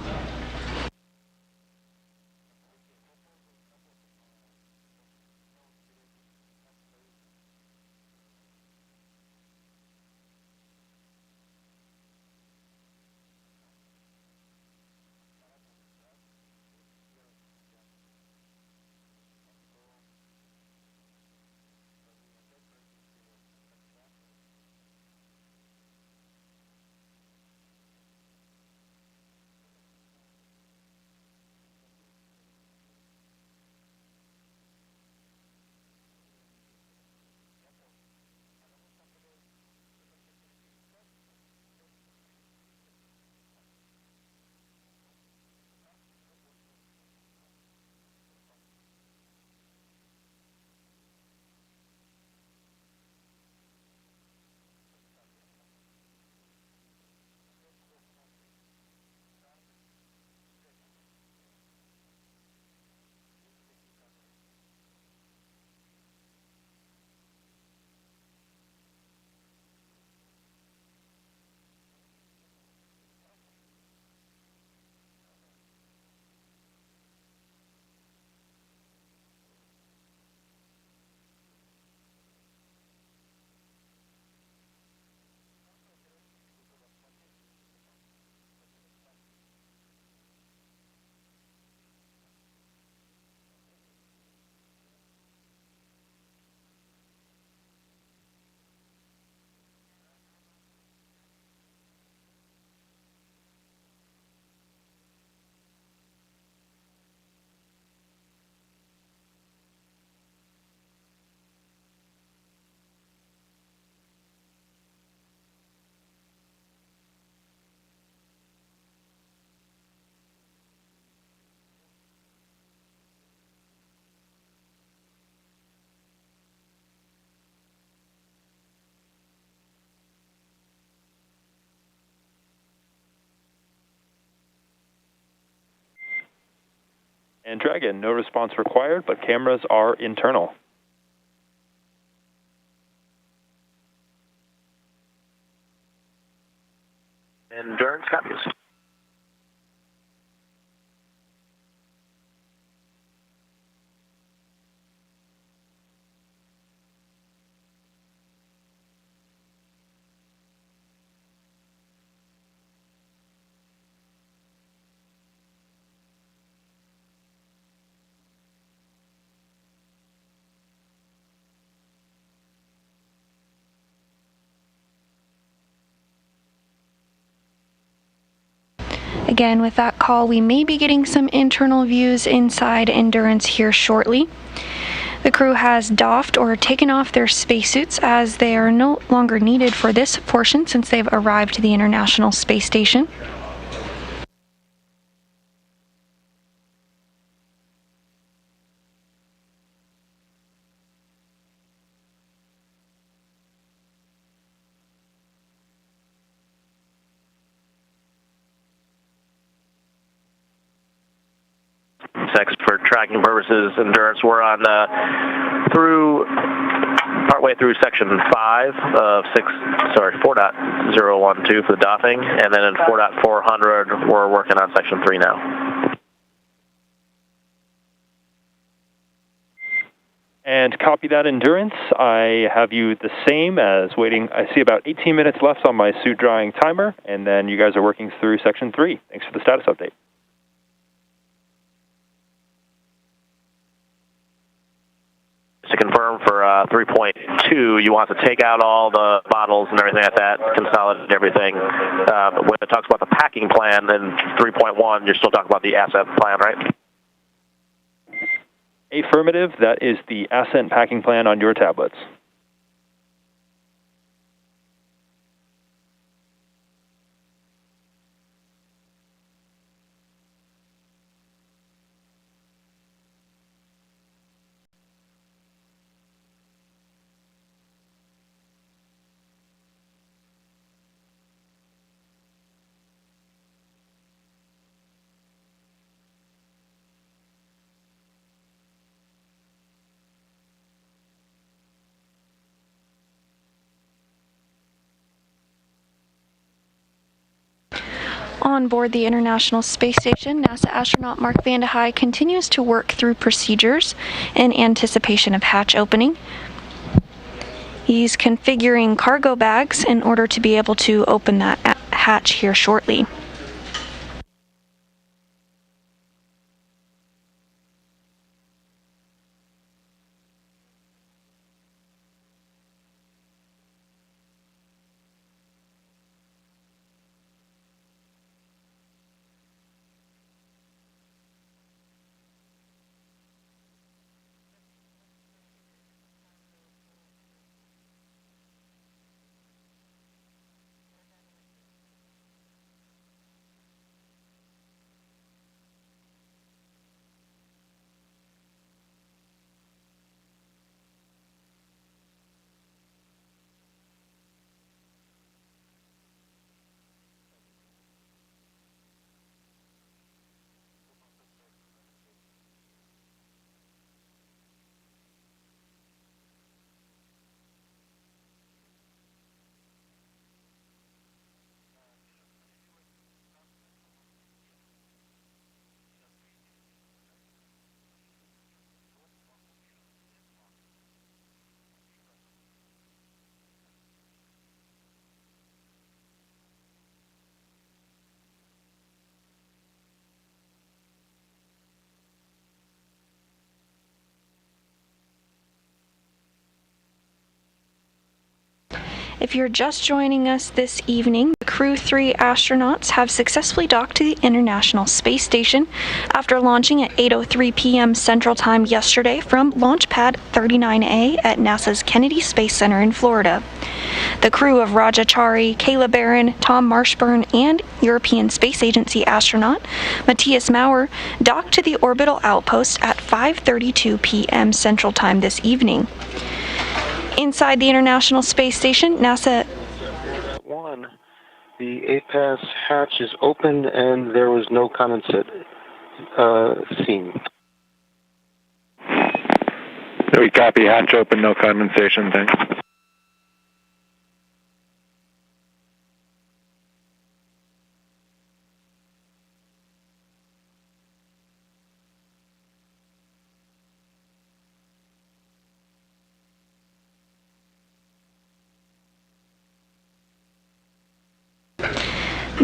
And Dragon, no response required, but cameras are internal. Endurance copies. Again, with that call, we may be getting some internal views inside Endurance here shortly. The crew has doffed or taken off their spacesuits as they are no longer needed for this portion since they've arrived to the International Space Station. For tracking purposes, Endurance, we're on partway through section 5 of 4.012 for the doffing, and then in 4.400 we're working on section 3 now. And copy that, Endurance. I have you the same as waiting. I see about 18 minutes left on my suit drying timer, and then you guys are working through section 3. Thanks for the status update. confirm for 3.2, you want to take out all the bottles and everything like that, consolidate everything. When it talks about the packing plan, then 3.1, you're still talking about the ascent plan, right? Affirmative. That is the ascent packing plan on your tablets. On board the International Space Station, NASA astronaut Mark Vande Hei continues to work through procedures in anticipation of hatch opening. He's configuring cargo bags in order to be able to open that hatch here shortly. If you're just joining us this evening, the Crew 3 astronauts have successfully docked to the International Space Station after launching at 8:03 p.m. Central Time yesterday from Launch Pad 39A at NASA's Kennedy Space Center in Florida. The crew of Rajachari, Kayla Barron, Tom Marshburn, and European Space Agency astronaut Matthias Maurer docked to the orbital outpost at 5:32 p.m. Central Time this evening. Inside the International Space Station, NASA... The APAS hatch is open and there was no condensate seen. We copy, hatch open, no condensation, thanks.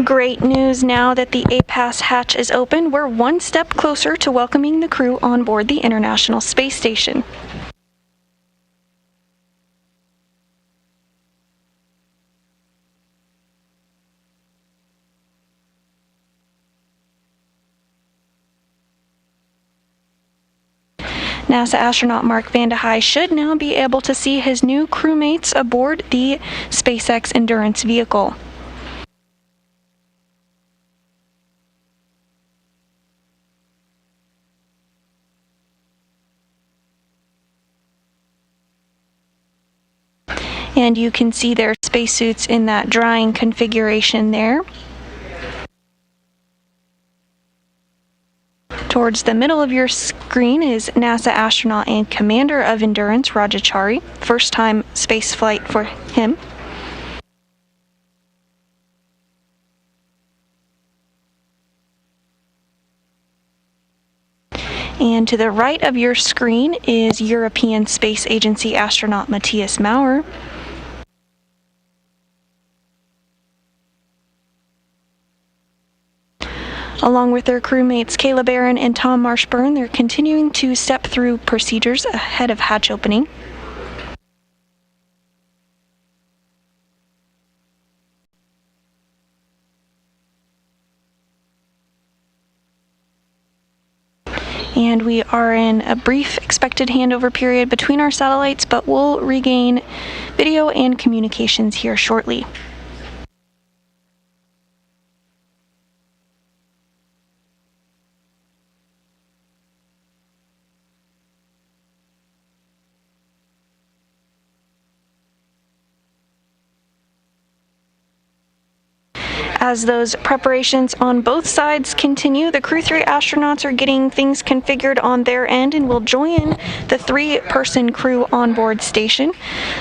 Great news now that the APAS hatch is open. We're one step closer to welcoming the crew on board the International Space Station. NASA astronaut Mark Vande Hei should now be able to see his new crewmates aboard the SpaceX Endurance vehicle. And you can see their spacesuits in that drying configuration there. Towards the middle of your screen is NASA astronaut and commander of Endurance, Rajachari. First time space flight for him. And to the right of your screen is European Space Agency astronaut Matthias Maurer. Along with their crewmates Kayla Barron and Tom Marshburn, they're continuing to step through procedures ahead of hatch opening. And we are in a brief expected handover period between our satellites, but we'll regain video and communications here shortly. As those preparations on both sides continue, the Crew 3 astronauts are getting things configured on their end and will join the 3-person crew onboard station.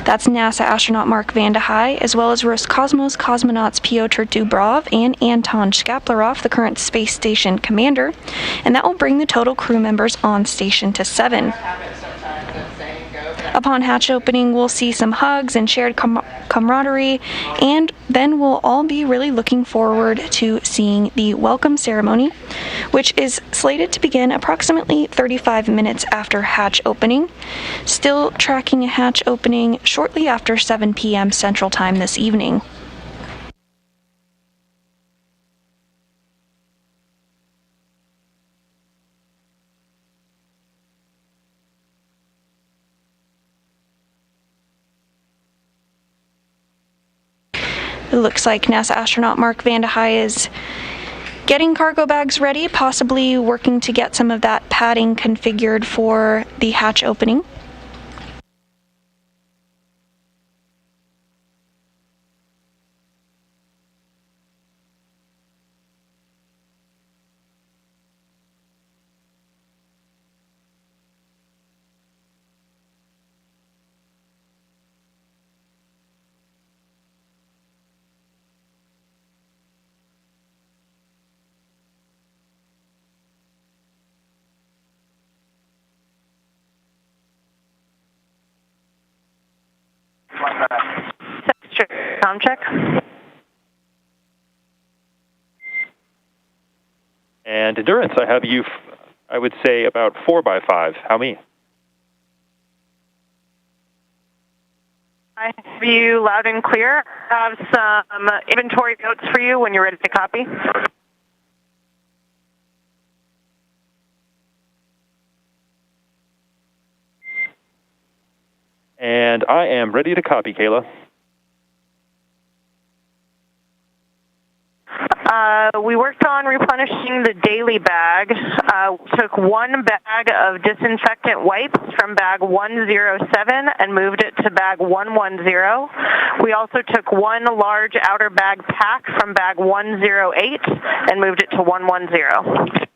That's NASA astronaut Mark Vande Hei, as well as Roscosmos cosmonauts Pyotr Dubrov and Anton Shkaplerov, the current space station commander, and that will bring the total crew members on station to 7. Upon hatch opening, we'll see some hugs and shared camaraderie, and then we'll all be really looking forward to seeing the welcome ceremony, which is slated to begin approximately 35 minutes after hatch opening. Still tracking a hatch opening shortly after 7 p.m. Central Time this evening. It looks like NASA astronaut Mark Vande Hei is getting cargo bags ready, possibly working to get some of that padding configured for the hatch opening. Sound check. And endurance, I have you, I would say, about 4 by 5. How many? I have you loud and clear. I have some inventory notes for you when you're ready to copy. And I am ready to copy, Kayla. We worked on replenishing the daily bag. Took 1 bag of disinfectant wipes from bag 107 and moved it to bag 110. We also took 1 large outer bag pack from bag 108 and moved it to 110.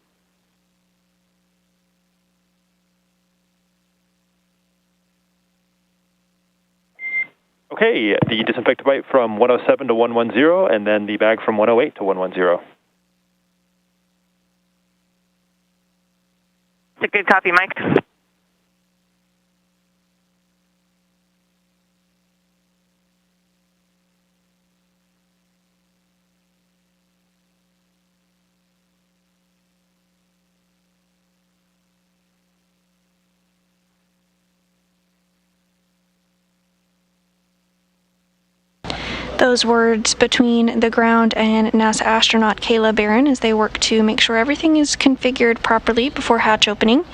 Okay, the disinfectant wipe from 107 to 110, and then the bag from 108 to 110. It's a good copy, Mike. Those words between the ground and NASA astronaut Kayla Barron as they work to make sure everything is configured properly before hatch opening.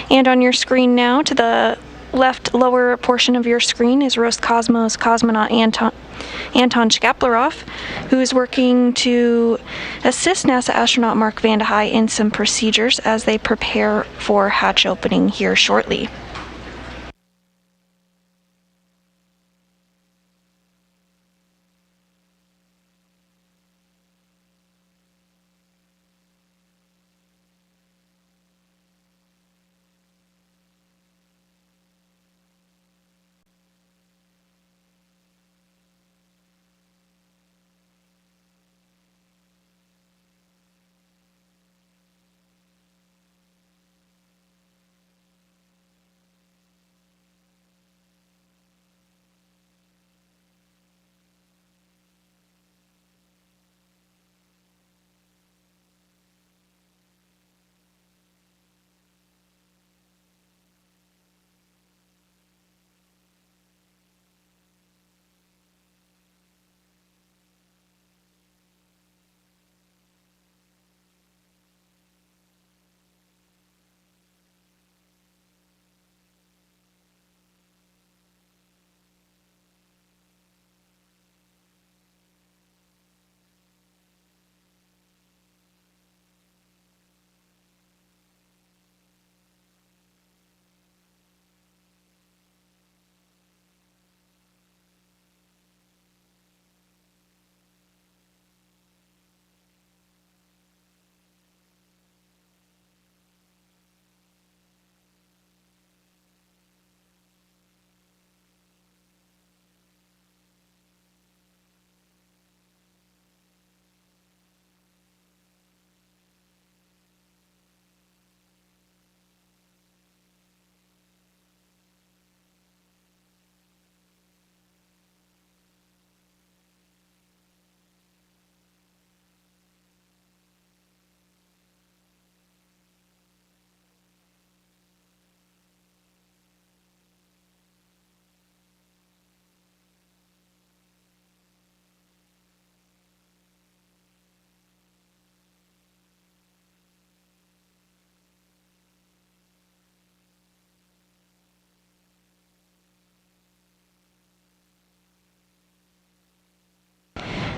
And on your screen now, to the left lower portion of your screen, is Roscosmos cosmonaut Anton Shkaplerov, who is working to assist NASA astronaut Mark Vande Hei in some procedures as they prepare for hatch opening here shortly.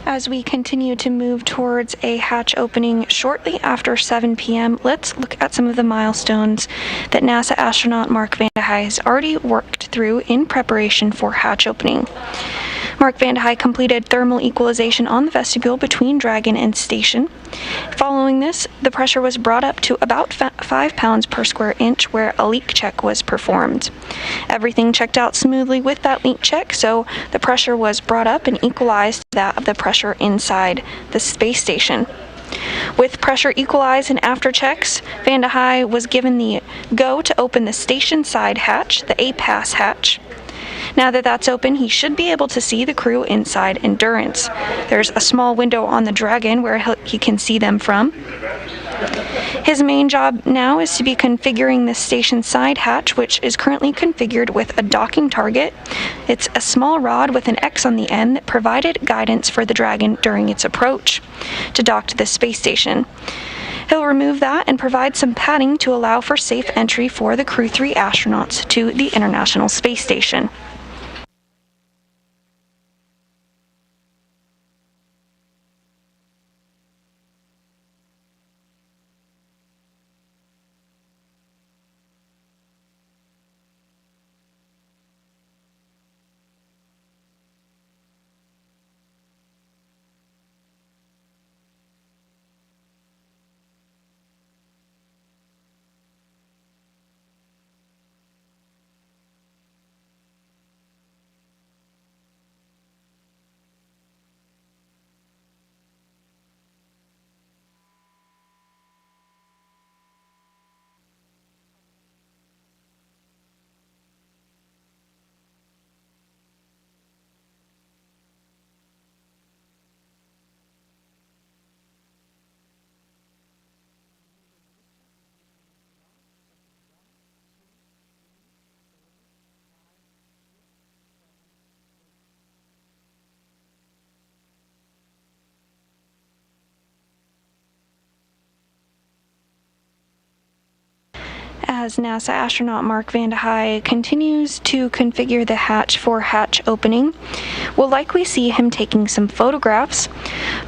As we continue to move towards a hatch opening shortly after 7 p.m., let's look at some of the milestones that NASA astronaut Mark Vande Hei has already worked through in preparation for hatch opening. Mark Vande Hei completed thermal equalization on the vestibule between Dragon and station. Following this, the pressure was brought up to about 5 pounds per square inch, where a leak check was performed. Everything checked out smoothly with that leak check, so the pressure was brought up and equalized to that of the pressure inside the space station. With pressure equalized and after checks, Vande Hei was given the go to open the station side hatch, the A-Pass hatch. Now that that's open, he should be able to see the crew inside Endurance. There's a small window on the Dragon where he can see them from. His main job now is to be configuring the station side hatch, which is currently configured with a docking target. It's a small rod with an X on the end that provided guidance for the Dragon during its approach to dock to the space station. He'll remove that and provide some padding to allow for safe entry for the Crew 3 astronauts to the International Space Station. As NASA astronaut Mark Vande Hei continues to configure the hatch for hatch opening, we'll likely see him taking some photographs.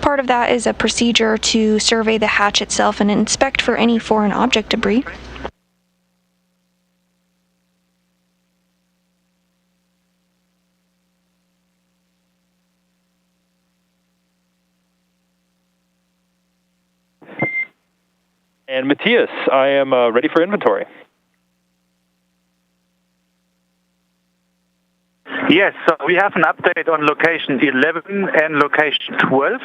Part of that is a procedure to survey the hatch itself and inspect for any foreign object debris. And Matthias, I am ready for inventory. Yes, so we have an update on location 11 and location 12.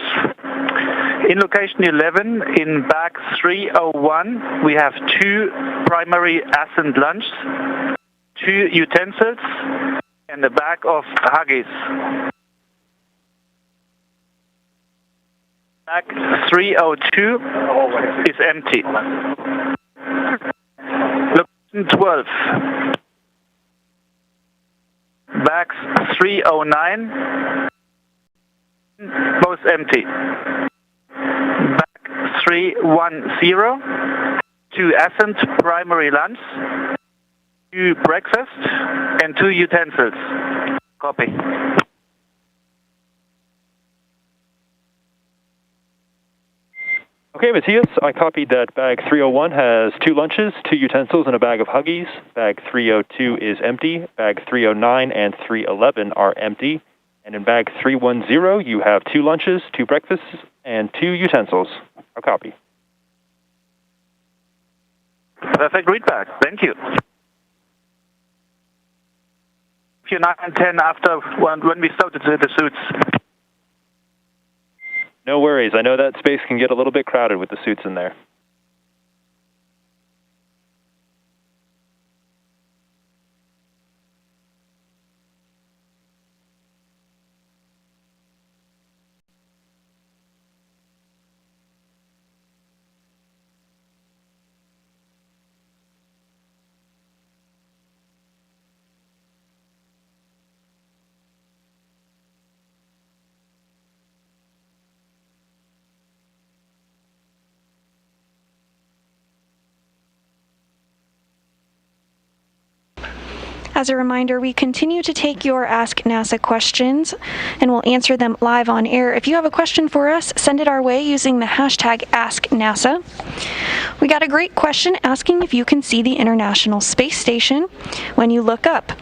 In location 11, in bag 301, we have 2 primary ascent lunch, 2 utensils, and a bag of Huggies. Bag 302 is empty. Location 12. Bags 309, both empty. Bag 310, 2 ascent primary lunch, 2 breakfast, and 2 utensils. Copy. Okay, Matthias, I copied that bag 301 has 2 lunches, 2 utensils, and a bag of Huggies. Bag 302 is empty. Bag 309 and 311 are empty. And in bag 310, you have 2 lunches, 2 breakfasts, and 2 utensils. I'll copy. Perfect readback. Thank you. Few 9 and 10 after when we started the suits. No worries. I know that space can get a little bit crowded with the suits in there. As a reminder, we continue to take your Ask NASA questions, and we'll answer them live on air. If you have a question for us, send it our way using the hashtag AskNASA. We got a great question asking if you can see the International Space Station when you look up.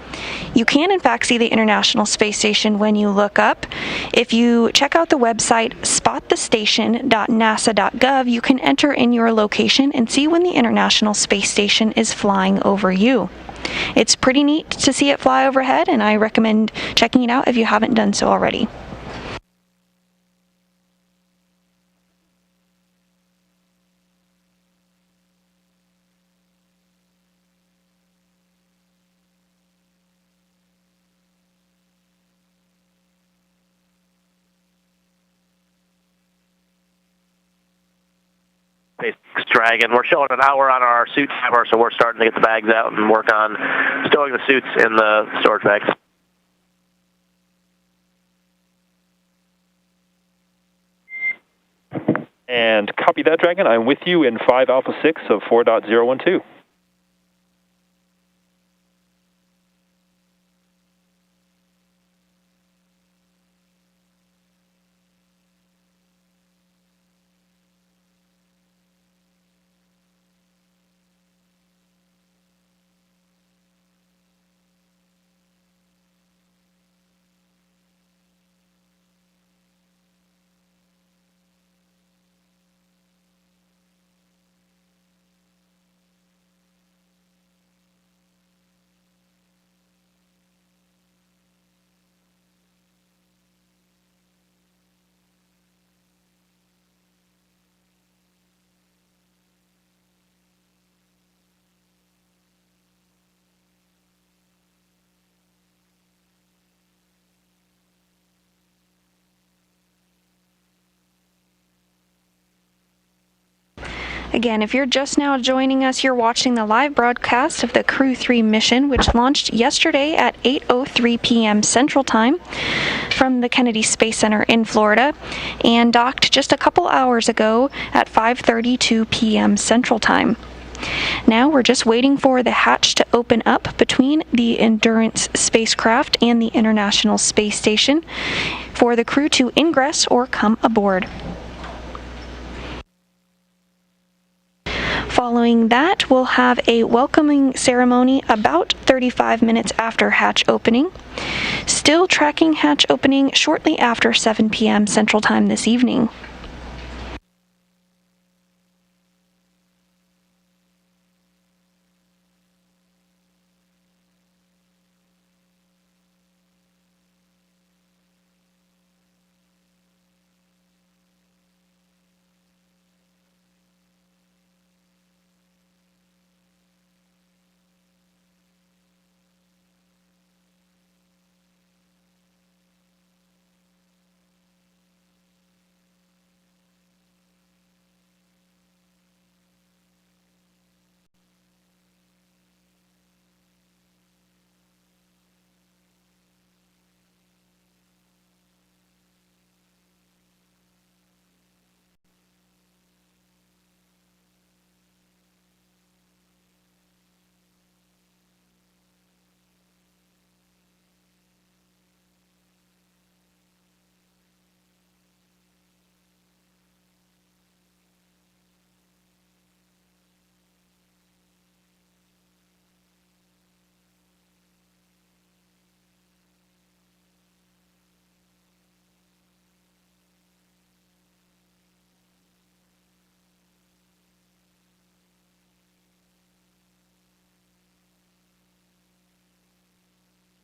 You can, in fact, see the International Space Station when you look up. If you check out the website spotthestation.nasa.gov, you can enter in your location and see when the International Space Station is flying over you. It's pretty neat to see it fly overhead, and I recommend checking it out if you haven't done so already. SpaceX Dragon. We're showing an hour on our suit timer, so we're starting to get the bags out and work on stowing the suits in the storage bags. And copy that, Dragon. I'm with you in 5 Alpha 6 of 4.012. Again, if you're just now joining us, you're watching the live broadcast of the Crew 3 mission, which launched yesterday at 8:03 p.m. Central Time from the Kennedy Space Center in Florida and docked just a couple hours ago at 5:32 p.m. Central Time. Now we're just waiting for the hatch to open up between the Endurance spacecraft and the International Space Station for the crew to ingress or come aboard. Following that, we'll have a welcoming ceremony about 35 minutes after hatch opening. Still tracking hatch opening shortly after 7 p.m. Central Time this evening.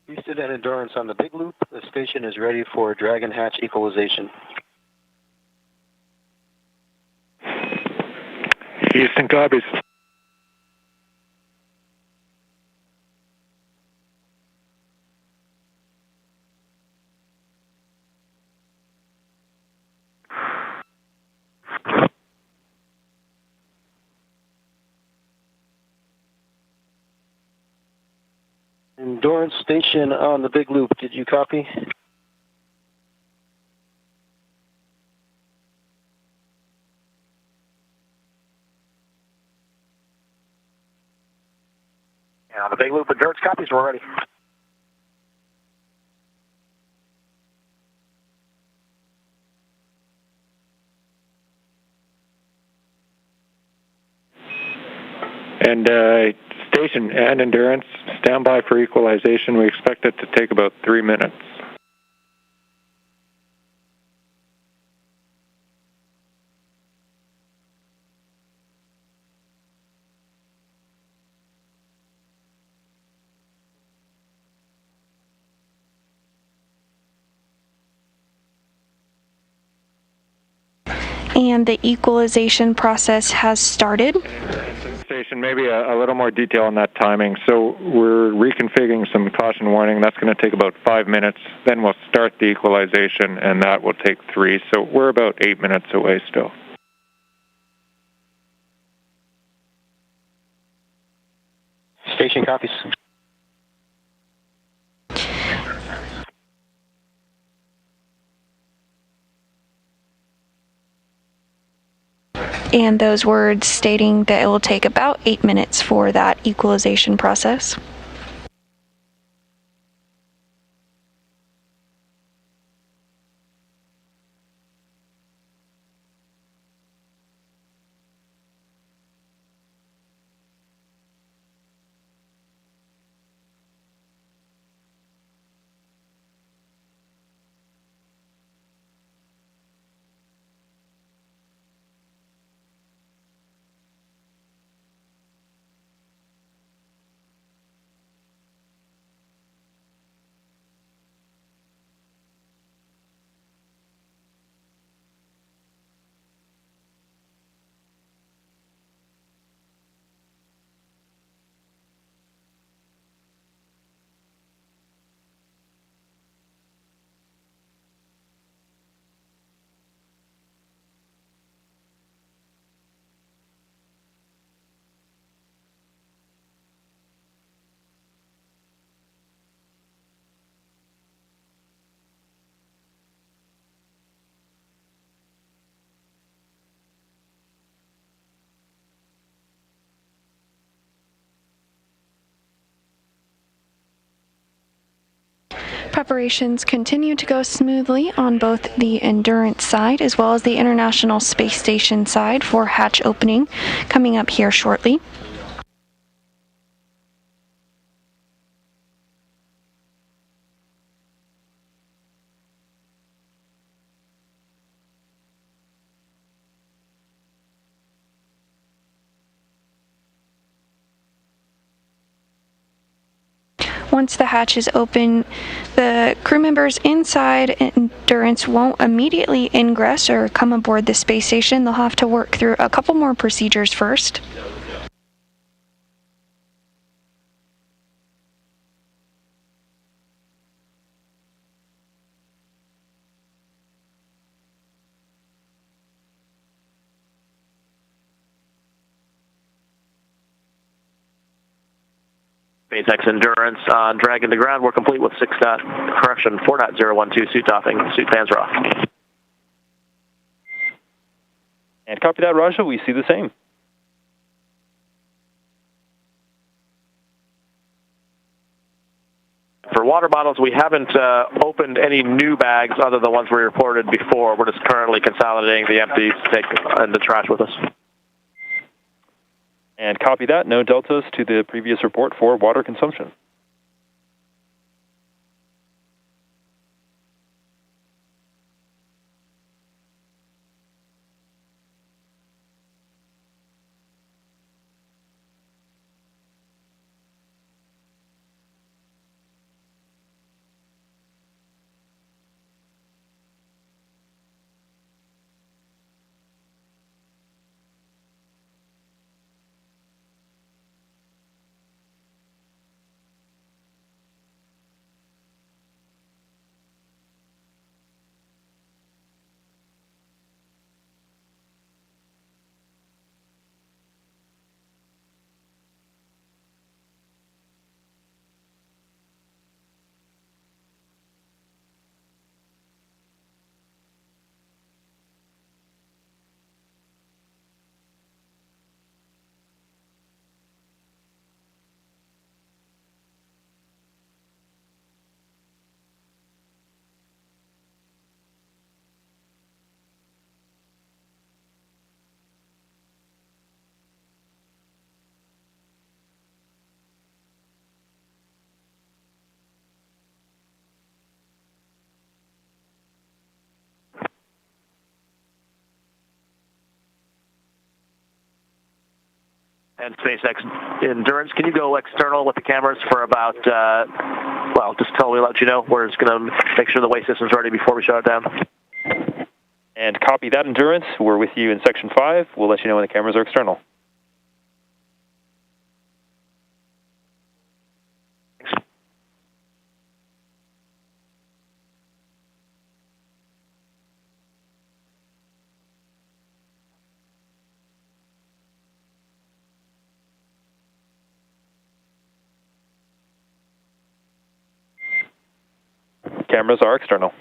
Houston and Endurance on the big loop. The station is ready for Dragon hatch equalization. Houston copies. Endurance station on the big loop. Did you copy? Yeah, The big loop endurance copies, we're ready. And station and endurance, stand by for equalization. We expect it to take about 3 minutes. And the equalization process has started. Station, maybe a little more detail on that timing. So we're reconfiguring some caution warning. That's going to take about 5 minutes. Then we'll start the equalization, and that will take 3. So we're about 8 minutes away still. Station copies. And those words stating that it will take about 8 minutes for that equalization process. Preparations continue to go smoothly on both the Endurance side as well as the International Space Station side for hatch opening coming up here shortly. Once the hatch is open, the crew members inside Endurance won't immediately ingress or come aboard the space station. They'll have to work through a couple more procedures first. SpaceX Endurance on Dragon to ground. We're complete with 4.012 suit doffing. Suit fans are off. And copy that, Raja. We see the same. For water bottles, we haven't opened any new bags other than the ones we reported before. We're just currently consolidating the empties to take in the trash with us. And copy that. No deltas to the previous report for water consumption. And SpaceX Endurance, can you go external with the cameras for about, just till we let you know. We're just going to make sure the way system's ready before we shut it down. And copy that, Endurance. We're with you in Section 5. We'll let you know when the cameras are external. Cameras are external.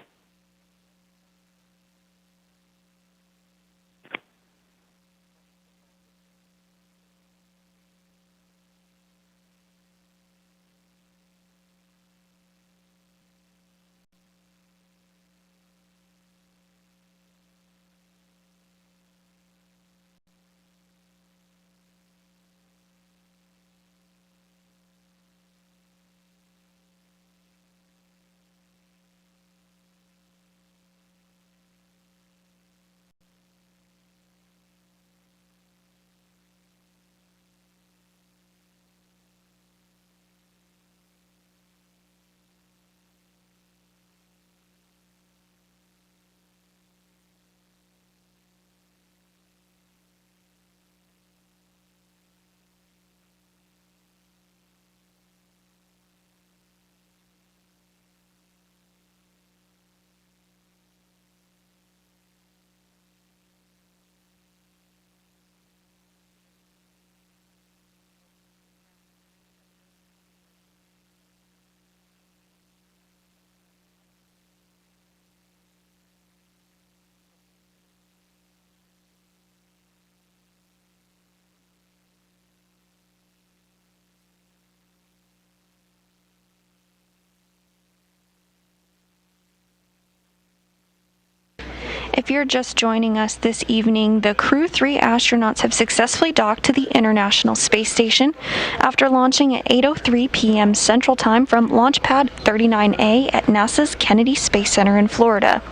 If you're just joining us this evening, the Crew 3 astronauts have successfully docked to the International Space Station after launching at 8:03 p.m. Central Time from Launch Pad 39A at NASA's Kennedy Space Center in Florida.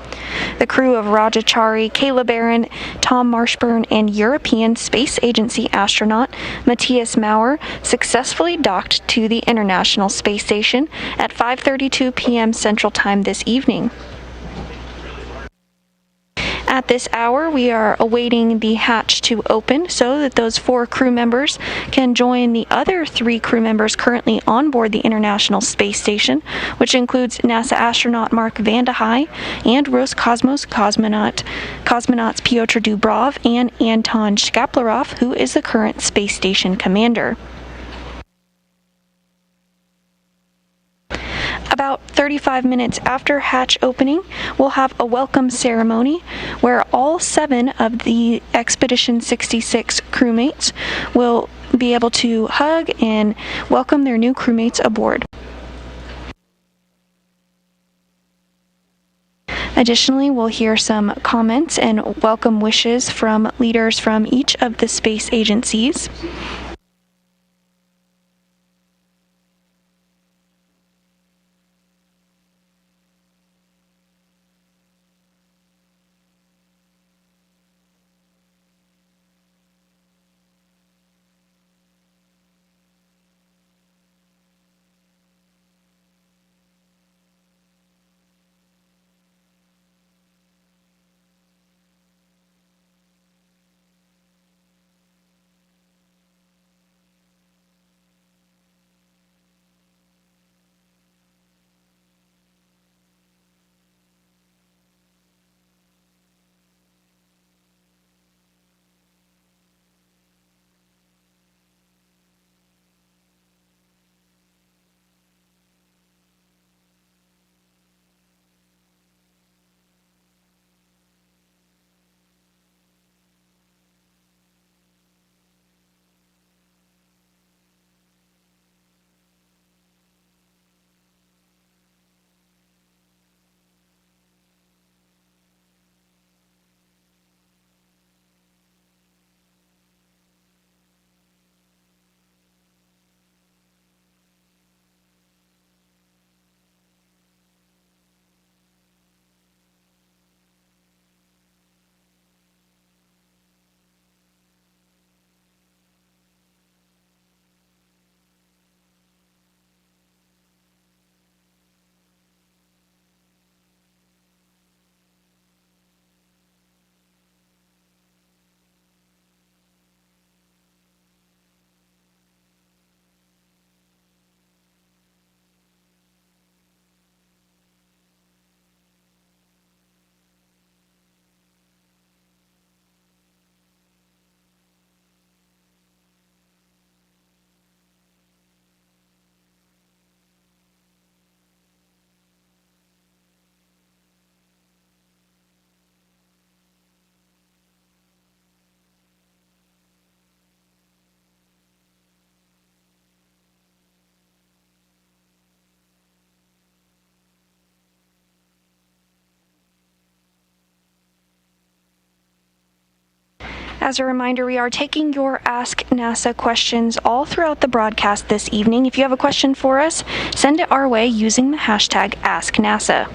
The crew of Rajachari, Kayla Barron, Tom Marshburn, and European Space Agency astronaut Matthias Maurer successfully docked to the International Space Station at 5:32 p.m. Central Time this evening. At this hour, we are awaiting the hatch to open so that those 4 crew members can join the other 3 crew members currently on board the International Space Station, which includes NASA astronaut Mark Vande Hei and Roscosmos cosmonauts Pyotr Dubrov and Anton Shkaplerov, who is the current space station commander. About 35 minutes after hatch opening, we'll have a welcome ceremony where all 7 of the Expedition 66 crewmates will be able to hug and welcome their new crewmates aboard. Additionally, we'll hear some comments and welcome wishes from leaders from each of the space agencies. As a reminder, we are taking your Ask NASA questions all throughout the broadcast this evening. If you have a question for us, send it our way using the hashtag AskNASA.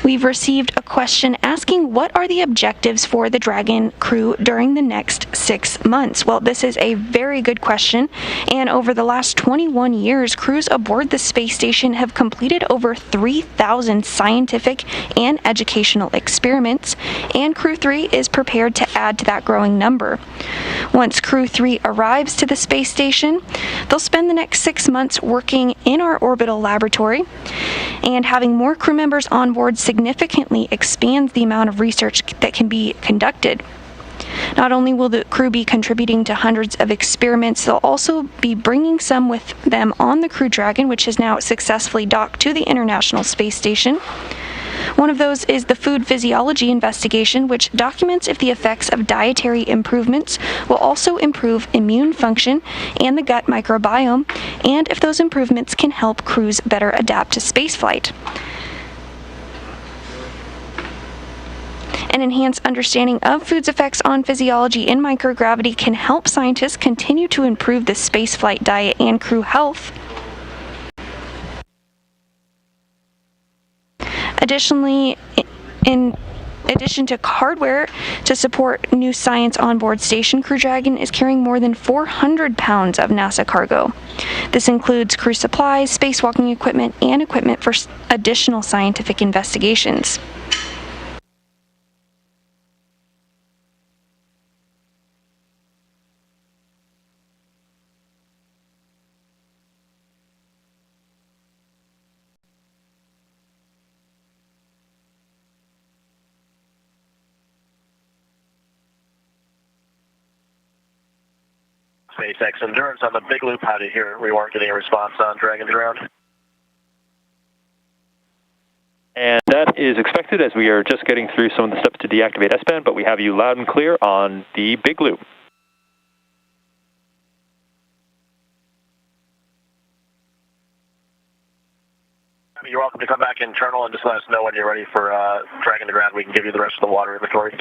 We've received a question asking what are the objectives for the Dragon crew during the next 6 months? Well, this is a very good question, and over the last 21 years, crews aboard the space station have completed over 3,000 scientific and educational experiments, and Crew 3 is prepared to add to that growing number. Once Crew 3 arrives to the space station, they'll spend the next 6 months working in our orbital laboratory, and having more crew members on board significantly expands the amount of research that can be conducted. Not only will the crew be contributing to hundreds of experiments, they'll also be bringing some with them on the Crew Dragon, which is now successfully docked to the International Space Station. One of those is the food physiology investigation, which documents if the effects of dietary improvements will also improve immune function and the gut microbiome, and if those improvements can help crews better adapt to spaceflight. An enhanced understanding of food's effects on physiology and microgravity can help scientists continue to improve the spaceflight diet and crew health. Additionally, in addition to hardware to support new science on board station, Crew Dragon is carrying more than 400 pounds of NASA cargo. This includes crew supplies, spacewalking equipment, and equipment for additional scientific investigations. SpaceX Endurance on the big loop. How did you hear we weren't getting a response on Dragon's ground? And that is expected as we are just getting through some of the steps to deactivate S-band, but we have you loud and clear on the big loop. You're welcome to come back internal and just let us know when you're ready for Dragon to ground. We can give you the rest of the water inventory.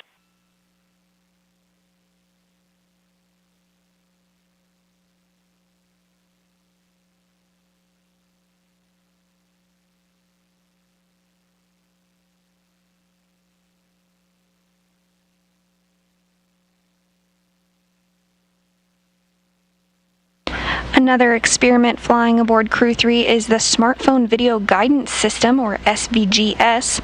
Another experiment flying aboard Crew 3 is the Smartphone Video Guidance System, or SVGS.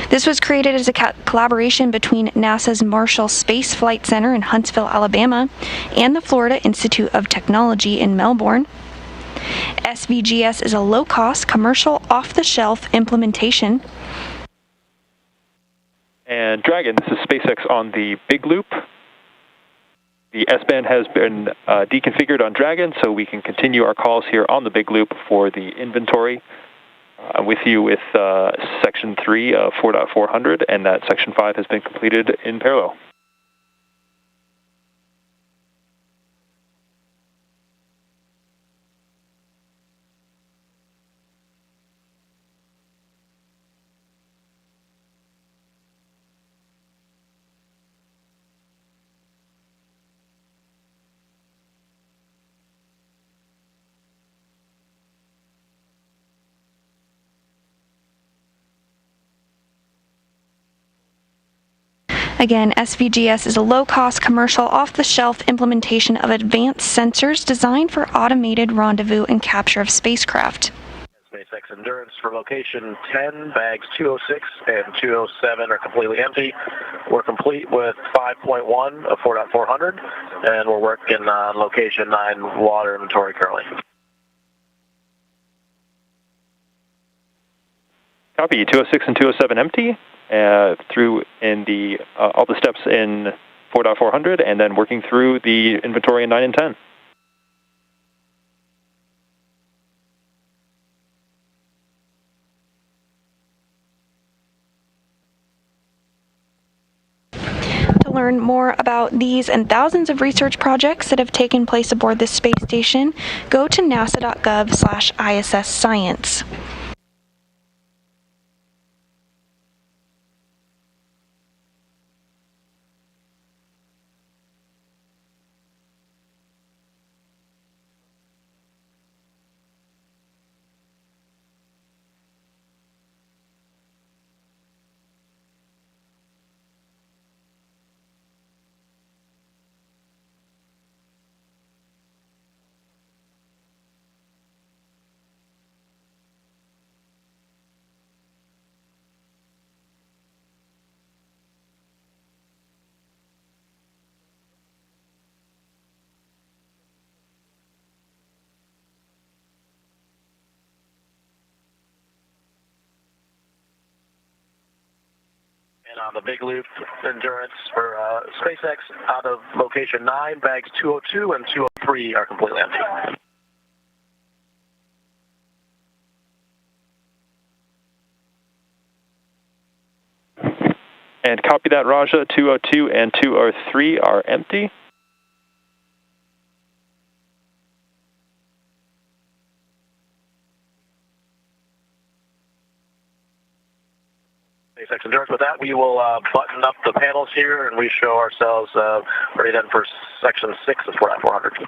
This was created as a collaboration between NASA's Marshall Space Flight Center in Huntsville, Alabama, and the Florida Institute of Technology in Melbourne. SVGS is a low-cost, commercial, off-the-shelf implementation. And Dragon, this is SpaceX on the big loop. The S-band has been deconfigured on Dragon, so we can continue our calls here on the big loop for the inventory. I'm with you with Section 3 of 4.400, and that Section 5 has been completed in parallel. Again, SVGS is a low-cost, commercial, off-the-shelf implementation of advanced sensors designed for automated rendezvous and capture of spacecraft. SpaceX Endurance for location 10, bags 206 and 207 are completely empty. We're complete with 5.1 of 4.400, and we're working on location 9 water inventory currently. Copy, 206 and 207 empty. Through in the all the steps in 4.400, and then working through the inventory in 9 and 10. To learn more about these and thousands of research projects that have taken place aboard this space station, go to nasa.gov/ISS-science. on the big loop Endurance for SpaceX out of location 9, bags 202 and 203 are completely empty. And copy that, Raja. 202 and 203 are empty. SpaceX Endurance. With that, we will button up the panels here, and we show ourselves ready then for section 6 of 4.400.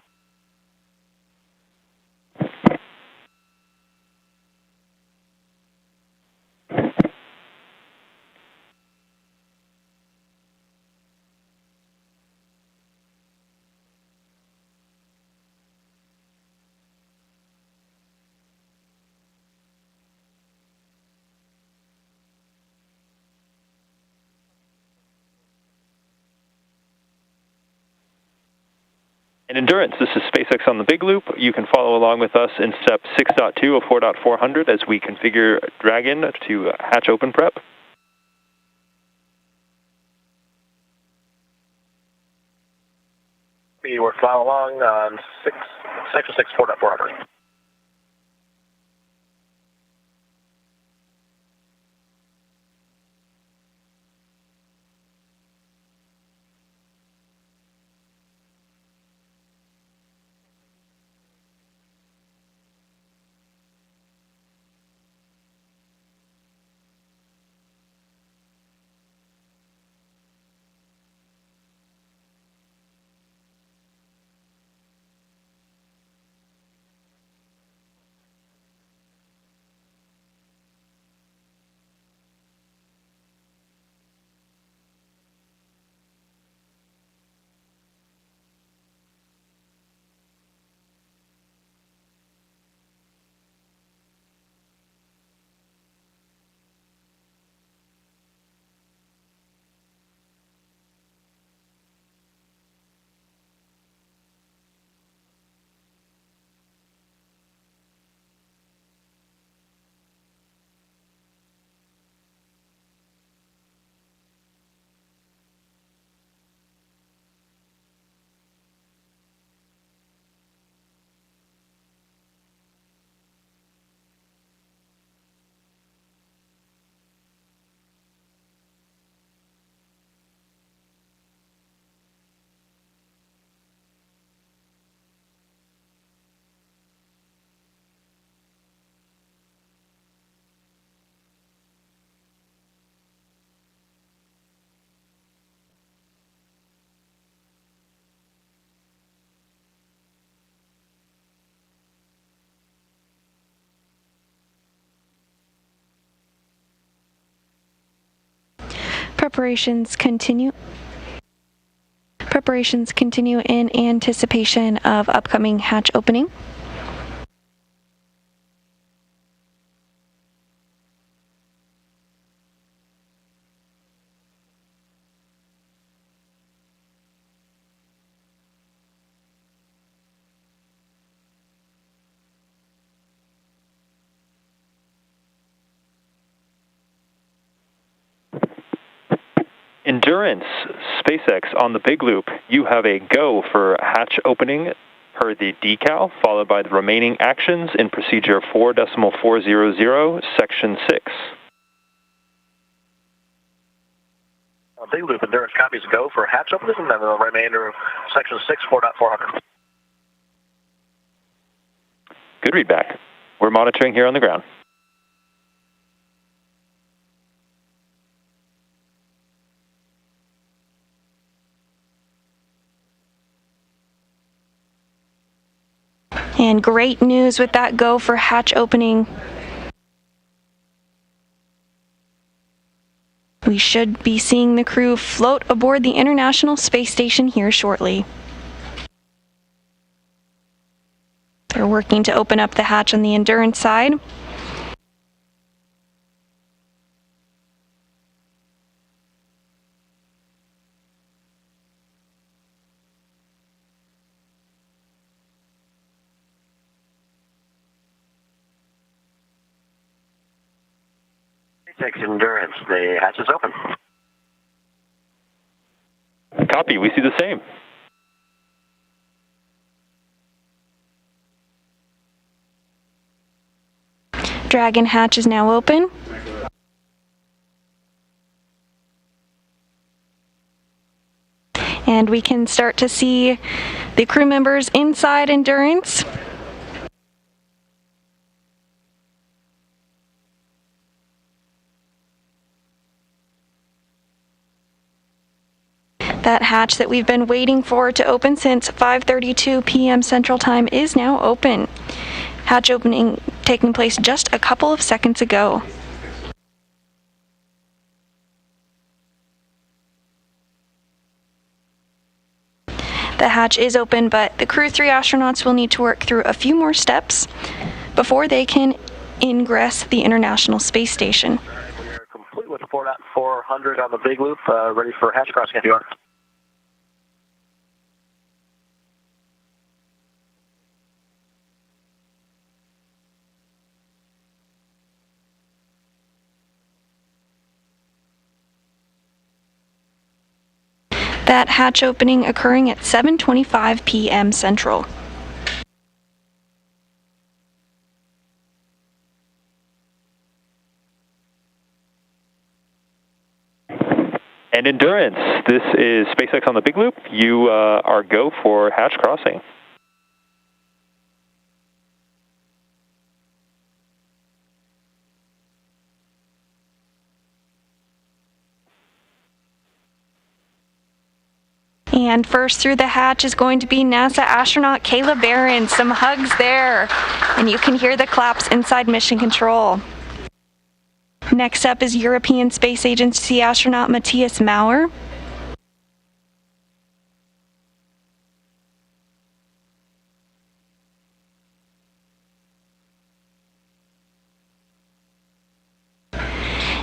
And Endurance, this is SpaceX on the big loop. You can follow along with us in step 6.2 of 4.400 as we configure Dragon to hatch open prep. We will follow along on section 6, 4.400. Preparations continue in anticipation of upcoming hatch opening. Endurance, SpaceX on the big loop. You have a go for hatch opening per the decal, followed by the remaining actions in procedure 4.400, section 6. Big loop Endurance copies go for hatch opening, and then the remainder of section 6, 4.400. Good readback. We're monitoring here on the ground. And great news with that go for hatch opening. We should be seeing the crew float aboard the International Space Station here shortly. They're working to open up the hatch on the Endurance side. SpaceX Endurance, the hatch is open. Copy. We see the same. Dragon hatch is now open. And we can start to see the crew members inside Endurance. That hatch that we've been waiting for to open since 5:32 p.m. Central Time is now open. Hatch opening taking place just a couple of seconds ago. The hatch is open, but the Crew 3 astronauts will need to work through a few more steps before they can ingress the International Space Station. We are complete with 400 on the big loop, ready for hatch crossing if you are. That hatch opening occurring at 7:25 p.m. Central. And Endurance, this is SpaceX on the big loop. You are go for hatch crossing. And first through the hatch is going to be NASA astronaut Kayla Barron. Some hugs there, and you can hear the claps inside Mission Control. Next up is European Space Agency astronaut Matthias Maurer.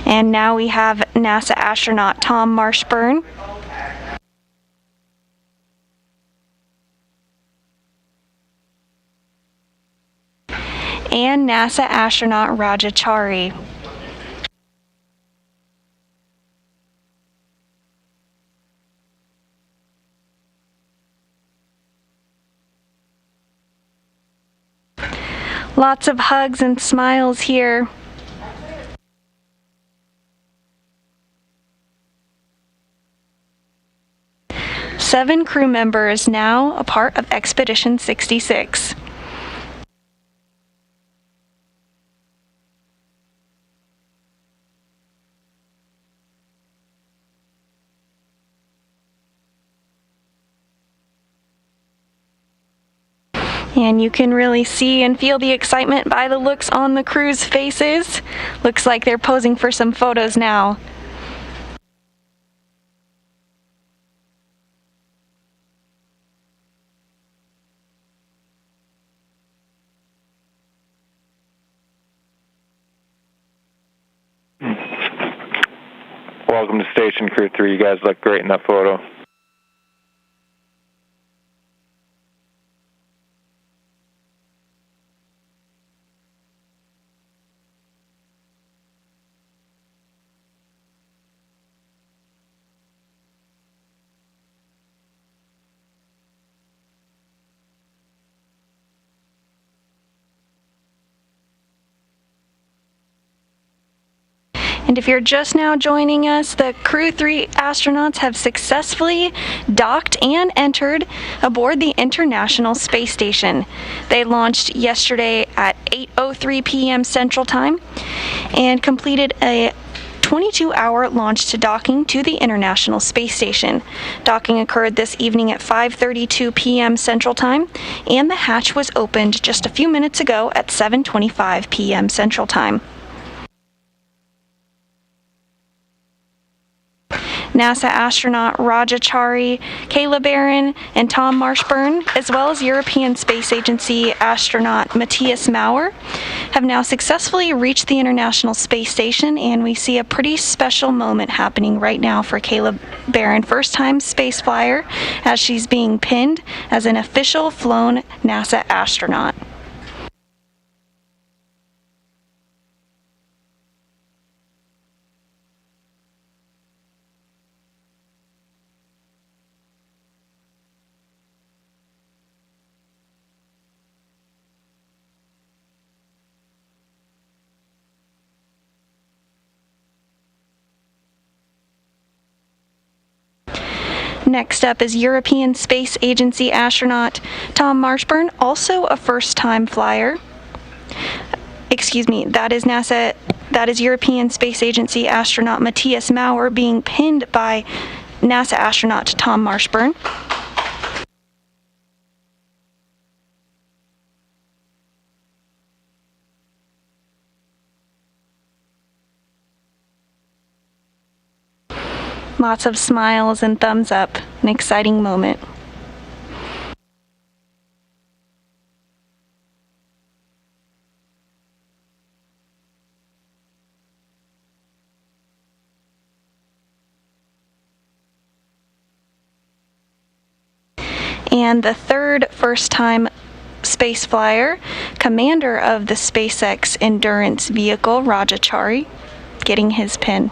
And now we have NASA astronaut Tom Marshburn. And NASA astronaut Rajachari. Lots of hugs and smiles here. Seven crew members now a part of Expedition 66. And you can really see and feel the excitement by the looks on the crew's faces. Looks like they're posing for some photos now. Welcome to Station Crew 3. You guys look great in that photo. And if you're just now joining us, the Crew 3 astronauts have successfully docked and entered aboard the International Space Station. They launched yesterday at 8:03 p.m. Central Time and completed a 22-hour launch to docking to the International Space Station. Docking occurred this evening at 5:32 p.m. Central Time, and the hatch was opened just a few minutes ago at 7:25 p.m. Central Time. NASA astronaut Rajachari, Kayla Barron, and Tom Marshburn, as well as European Space Agency astronaut Matthias Maurer, have now successfully reached the International Space Station, and we see a pretty special moment happening right now for Kayla Barron, first-time space flyer, as she's being pinned as an official flown NASA astronaut. Next up is European Space Agency astronaut Tom Marshburn, also a first-time flyer. Excuse me, that is European Space Agency astronaut Matthias Maurer being pinned by NASA astronaut Tom Marshburn. Lots of smiles and thumbs up, an exciting moment. And the third first-time space flyer, commander of the SpaceX Endurance vehicle, Rajachari, getting his pin.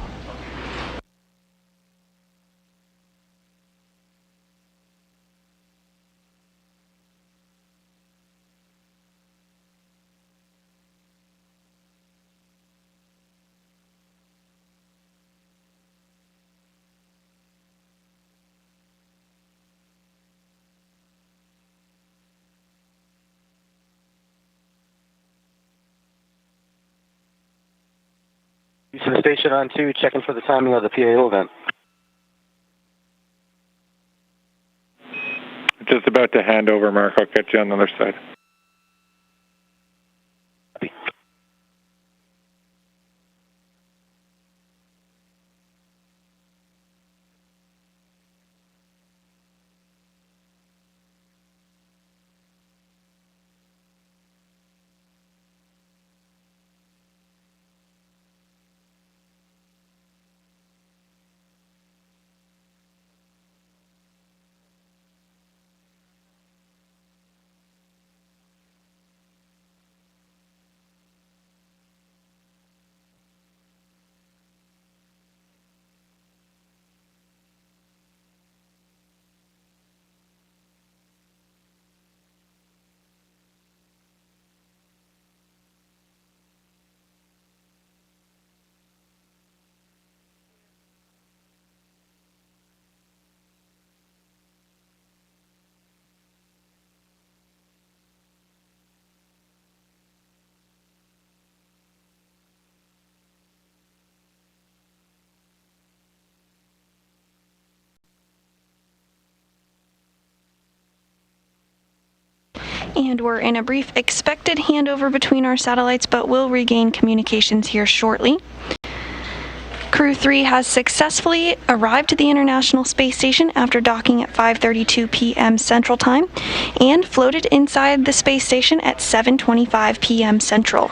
Houston Station on 2, checking for the timing of the PAO event. Just about to hand over, Mark. I'll catch you on the other side. And we're in a brief expected handover between our satellites, but we'll regain communications here shortly. Crew 3 has successfully arrived at the International Space Station after docking at 5:32 p.m. Central Time and floated inside the space station at 7:25 p.m. Central.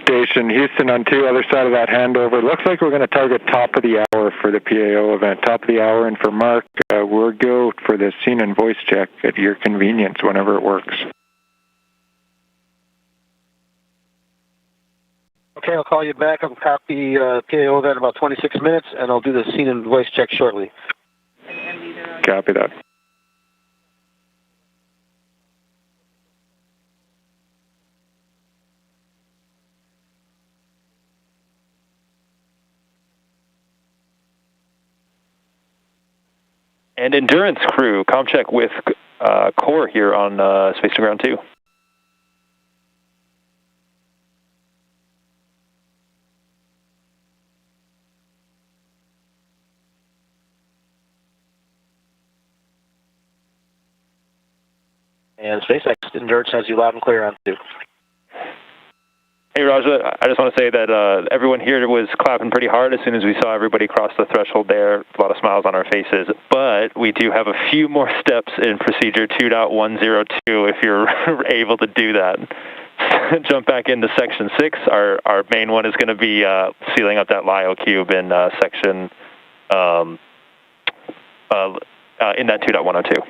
Station Houston on 2, other side of that handover. Looks like we're going to target top of the hour for the PAO event. Top of the hour, and for Mark, we'll go for the scene and voice check at your convenience whenever it works. Okay, I'll call you back. I'll copy PAO event in about 26 minutes, and I'll do the scene and voice check shortly. Copy that. And Endurance crew, comm check with Core here on Space to Ground 2. And SpaceX Endurance has you loud and clear on 2. Hey, Raja, I just want to say that everyone here was clapping pretty hard as soon as we saw everybody cross the threshold there. A lot of smiles on our faces. But we do have a few more steps in procedure 2.102 if you're able to do that. Jump back into section 6. Our main one is going to be sealing up that LIO cube in section in that 2.102.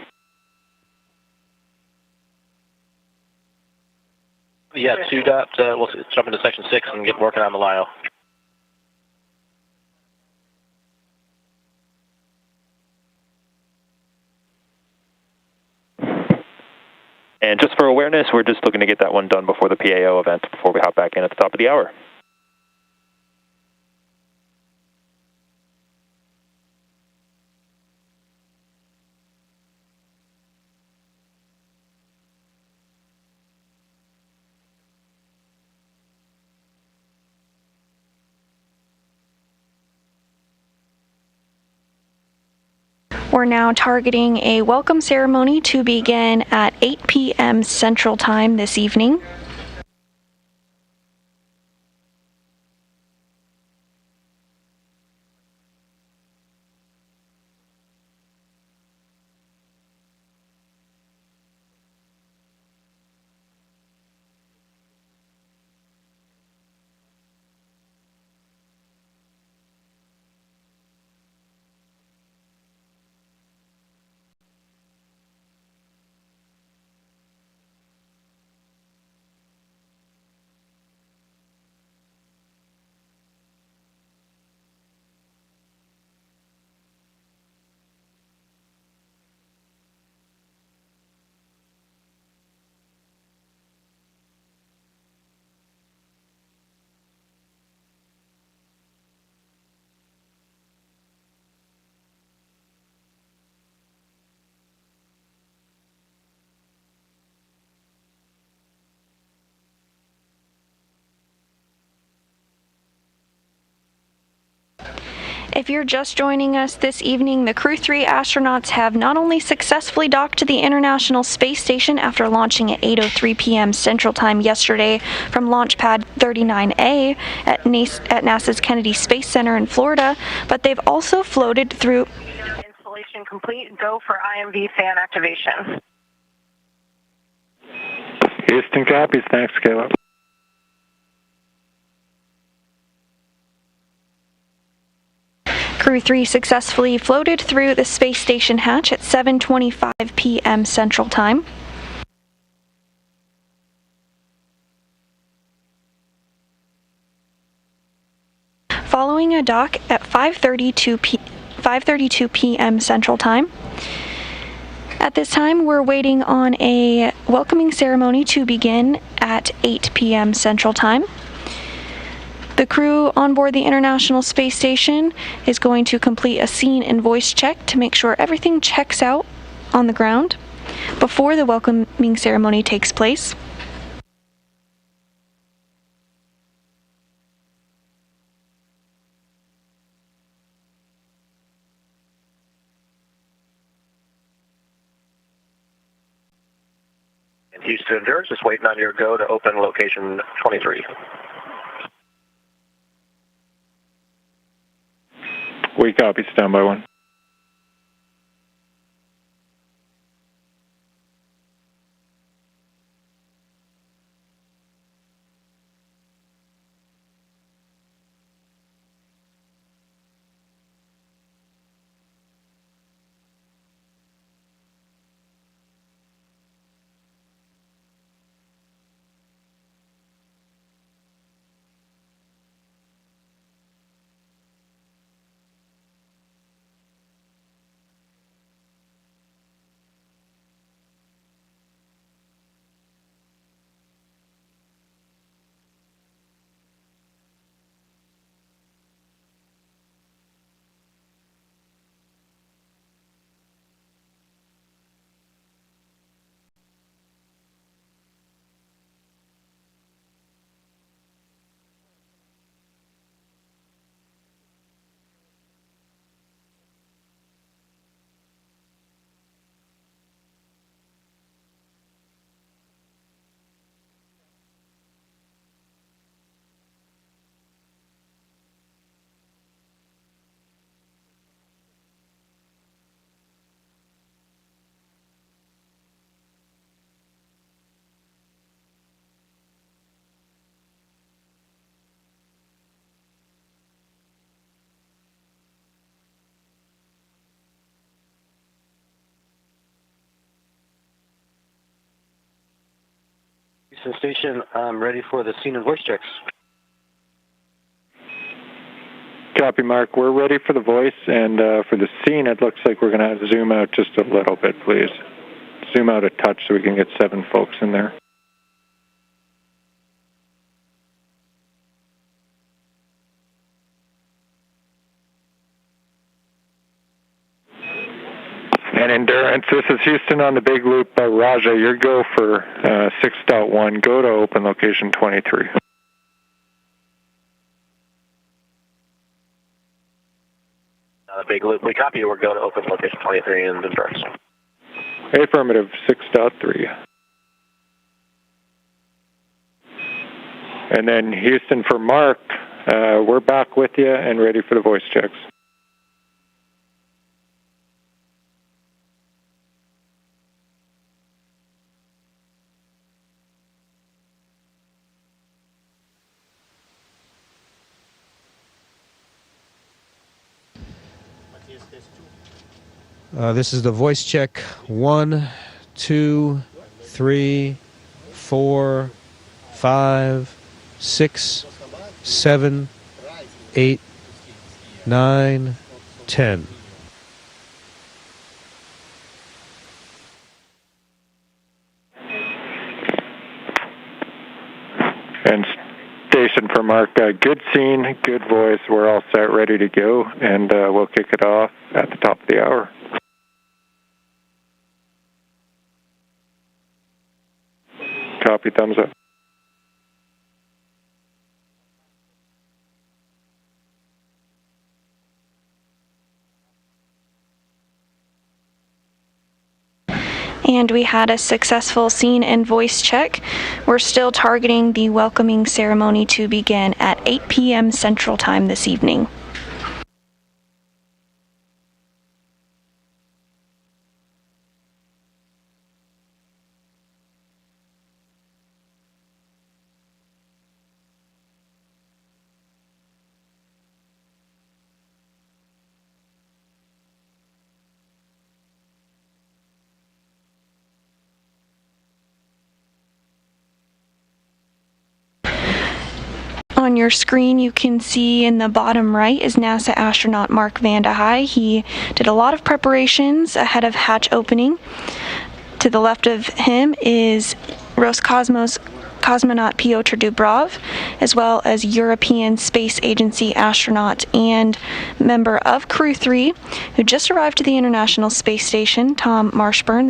Yeah, we'll jump into section 6 and get working on the LIO. And just for awareness, we're just looking to get that one done before the PAO event, before we hop back in at the top of the hour. We're now targeting a welcome ceremony to begin at 8 p.m. Central Time this evening. If you're just joining us this evening, the Crew 3 astronauts have not only successfully docked to the International Space Station after launching at 8:03 p.m. Central Time yesterday from Launch Pad 39A at NASA's Kennedy Space Center in Florida, but they've also floated through... Installation complete. Go for IMV fan activation. Houston copies. Thanks, Caleb. Crew 3 successfully floated through the space station hatch at 7:25 p.m. Central Time. Following a dock at 5:32 p.m. Central Time. At this time, we're waiting on a welcoming ceremony to begin at 8 p.m. Central Time. The crew on board the International Space Station is going to complete a scene and voice check to make sure everything checks out on the ground before the welcoming ceremony takes place. Houston Endurance, just waiting on your go to open location 23. We copy, standby 1. Houston Station, I'm ready for the scene and voice checks. Copy, Mark. We're ready for the voice, and for the scene, it looks like we're going to zoom out just a little bit, please. Zoom out a touch so we can get 7 folks in there. And Endurance, this is Houston on the big loop. Raja, your go for 6.1. Go to open location 23. The big Big Loop. We copy. We're going to open location 23 in Endurance. Affirmative, 6.3. And then Houston for Mark, we're back with you and ready for the voice checks. This is the voice check. 1, 2, 3, 4, 5, 6, 7, 8, 9, 10. And station for Mark, good scene, good voice. We're all set, ready to go, and we'll kick it off at the top of the hour. Copy, thumbs up. And we had a successful scene and voice check. We're still targeting the welcoming ceremony to begin at 8 p.m. Central Time this evening. On your screen, you can see in the bottom right is NASA astronaut Mark Vande Hei. He did a lot of preparations ahead of hatch opening. To the left of him is Roscosmos cosmonaut Piotr Dubrov, as well as European Space Agency astronaut and member of Crew 3, who just arrived to the International Space Station, Tom Marshburn.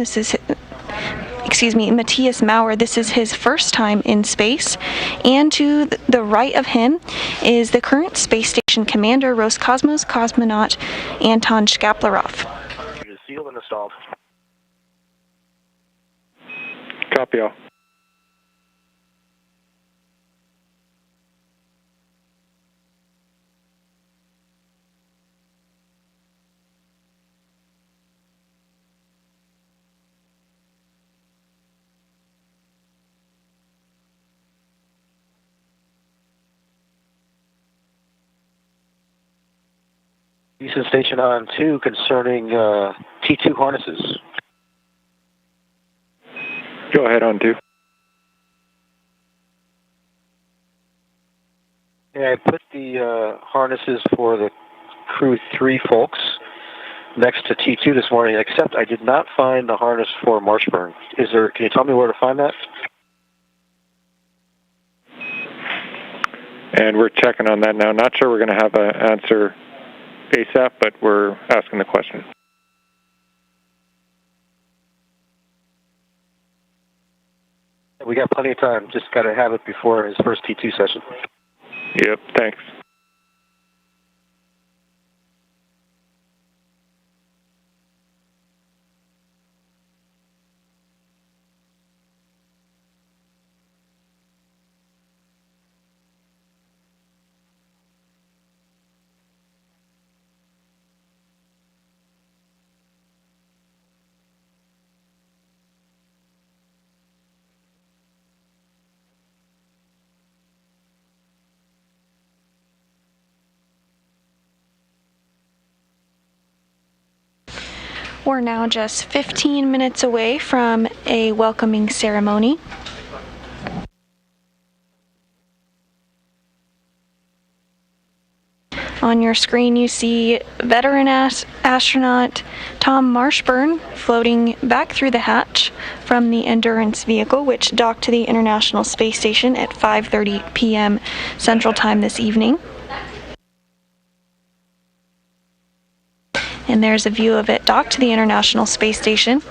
Matthias Maurer. This is his first time in space. And to the right of him is the current space station commander, Roscosmos cosmonaut Anton Shkaplerov. Sealed and installed. Copy all. Houston Station on 2 concerning T2 harnesses. Go ahead on 2. Yeah, I put the harnesses for the Crew 3 folks next to T2 this morning, except I did not find the harness for Marshburn. Can you tell me where to find that? And we're checking on that now. Not sure we're going to have an answer ASAP, but we're asking the question. We got plenty of time. Just got to have it before his first T2 session. Yep, thanks. We're now just 15 minutes away from a welcoming ceremony. On your screen, you see veteran astronaut Tom Marshburn floating back through the hatch from the Endurance vehicle, which docked to the International Space Station at 5:30 p.m. Central Time this evening. And there's a view of it docked to the International Space Station.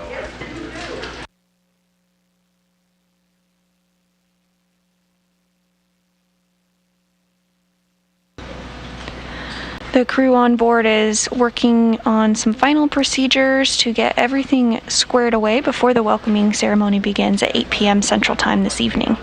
The crew on board is working on some final procedures to get everything squared away before the welcoming ceremony begins at 8 p.m. Central Time this evening.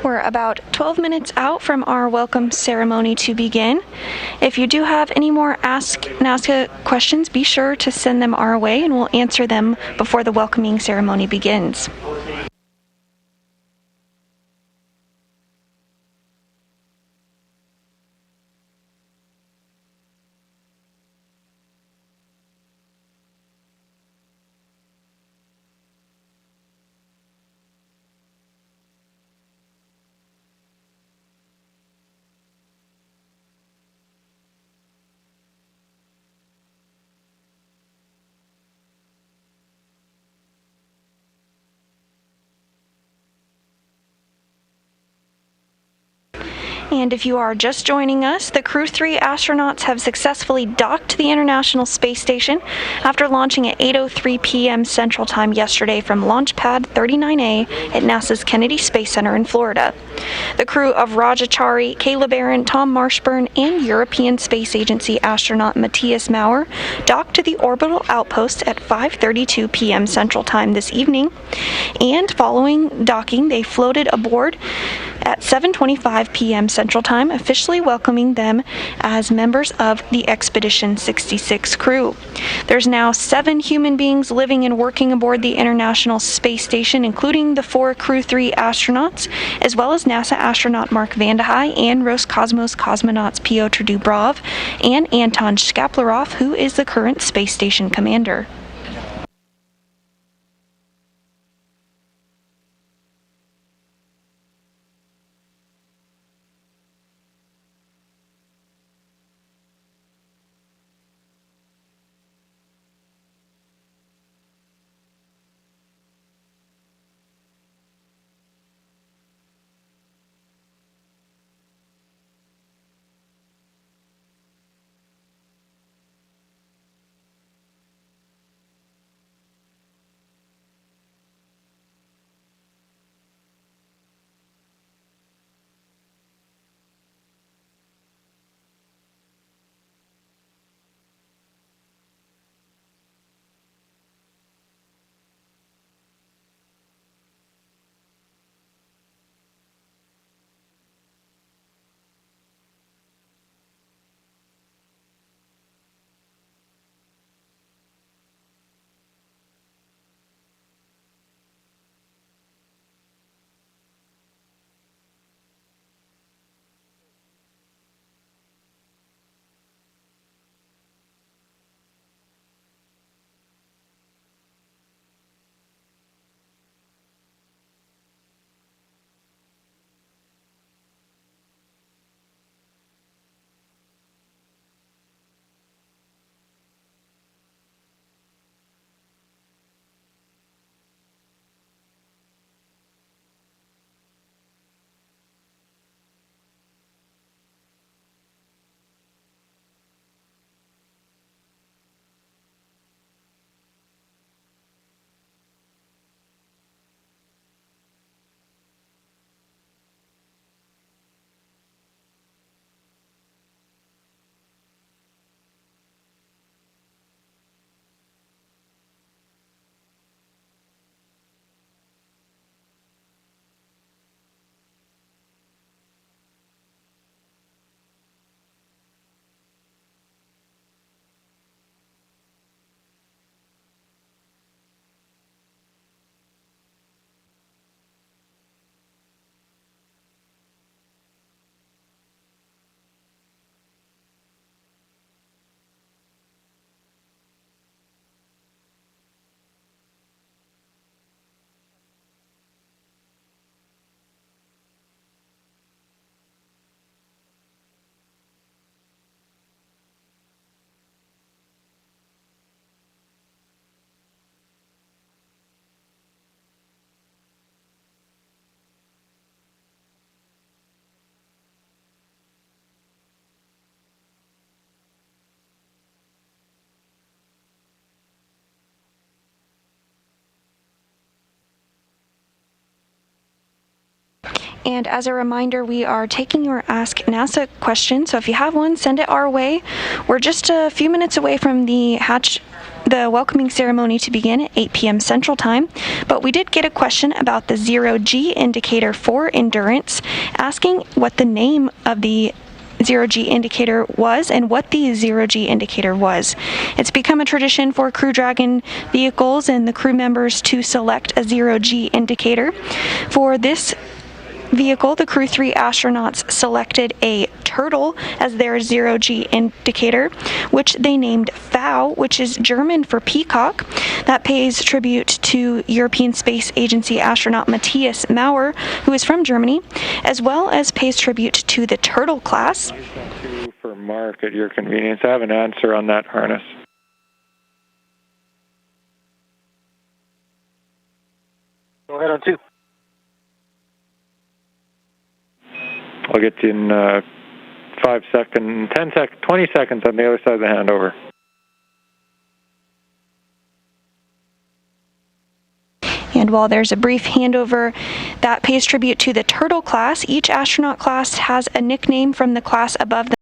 We're about 12 minutes out from our welcome ceremony to begin. If you do have any more Ask Nazca questions, be sure to send them our way and we'll answer them before the welcoming ceremony begins. And if you are just joining us, the Crew 3 astronauts have successfully docked to the International Space Station after launching at 8:03 p.m. Central Time yesterday from Launch Pad 39A at NASA's Kennedy Space Center in Florida. The crew of Rajachari, Caleb Aaron, Tom Marshburn, and European Space Agency astronaut Matthias Maurer docked to the orbital outpost at 5:32 p.m. Central Time this evening. And following docking, they floated aboard at 7:25 p.m. Central Time, officially welcoming them as members of the Expedition 66 crew. There's now 7 human beings living and working aboard the International Space Station, including the 4 Crew 3 astronauts, as well as NASA astronaut Mark Vande Hei and Roscosmos cosmonauts Pyotr Dubrov and Anton Shkaplerov, who is the current space station commander. And as a reminder, we are taking your Ask NASA question, so if you have one, send it our way. We're just a few minutes away from the welcoming ceremony to begin at 8 p.m. Central Time, but we did get a question about the zero-G indicator for Endurance, asking what the name of the zero-G indicator was and what the zero-G indicator was. It's become a tradition for Crew Dragon vehicles and the crew members to select a zero-G indicator. For this vehicle, the Crew 3 astronauts selected a turtle as their zero-G indicator, which they named FOW, which is German for peacock. That pays tribute to European Space Agency astronaut Matthias Maurer, who is from Germany, as well as pays tribute to the turtle class. For Mark, at your convenience, I have an answer on that harness. Go ahead on 2. I'll get you in 5 seconds, 10 seconds, 20 seconds on the other side of the handover. And while there's a brief handover that pays tribute to the turtle class, each astronaut class has a nickname from the class above them.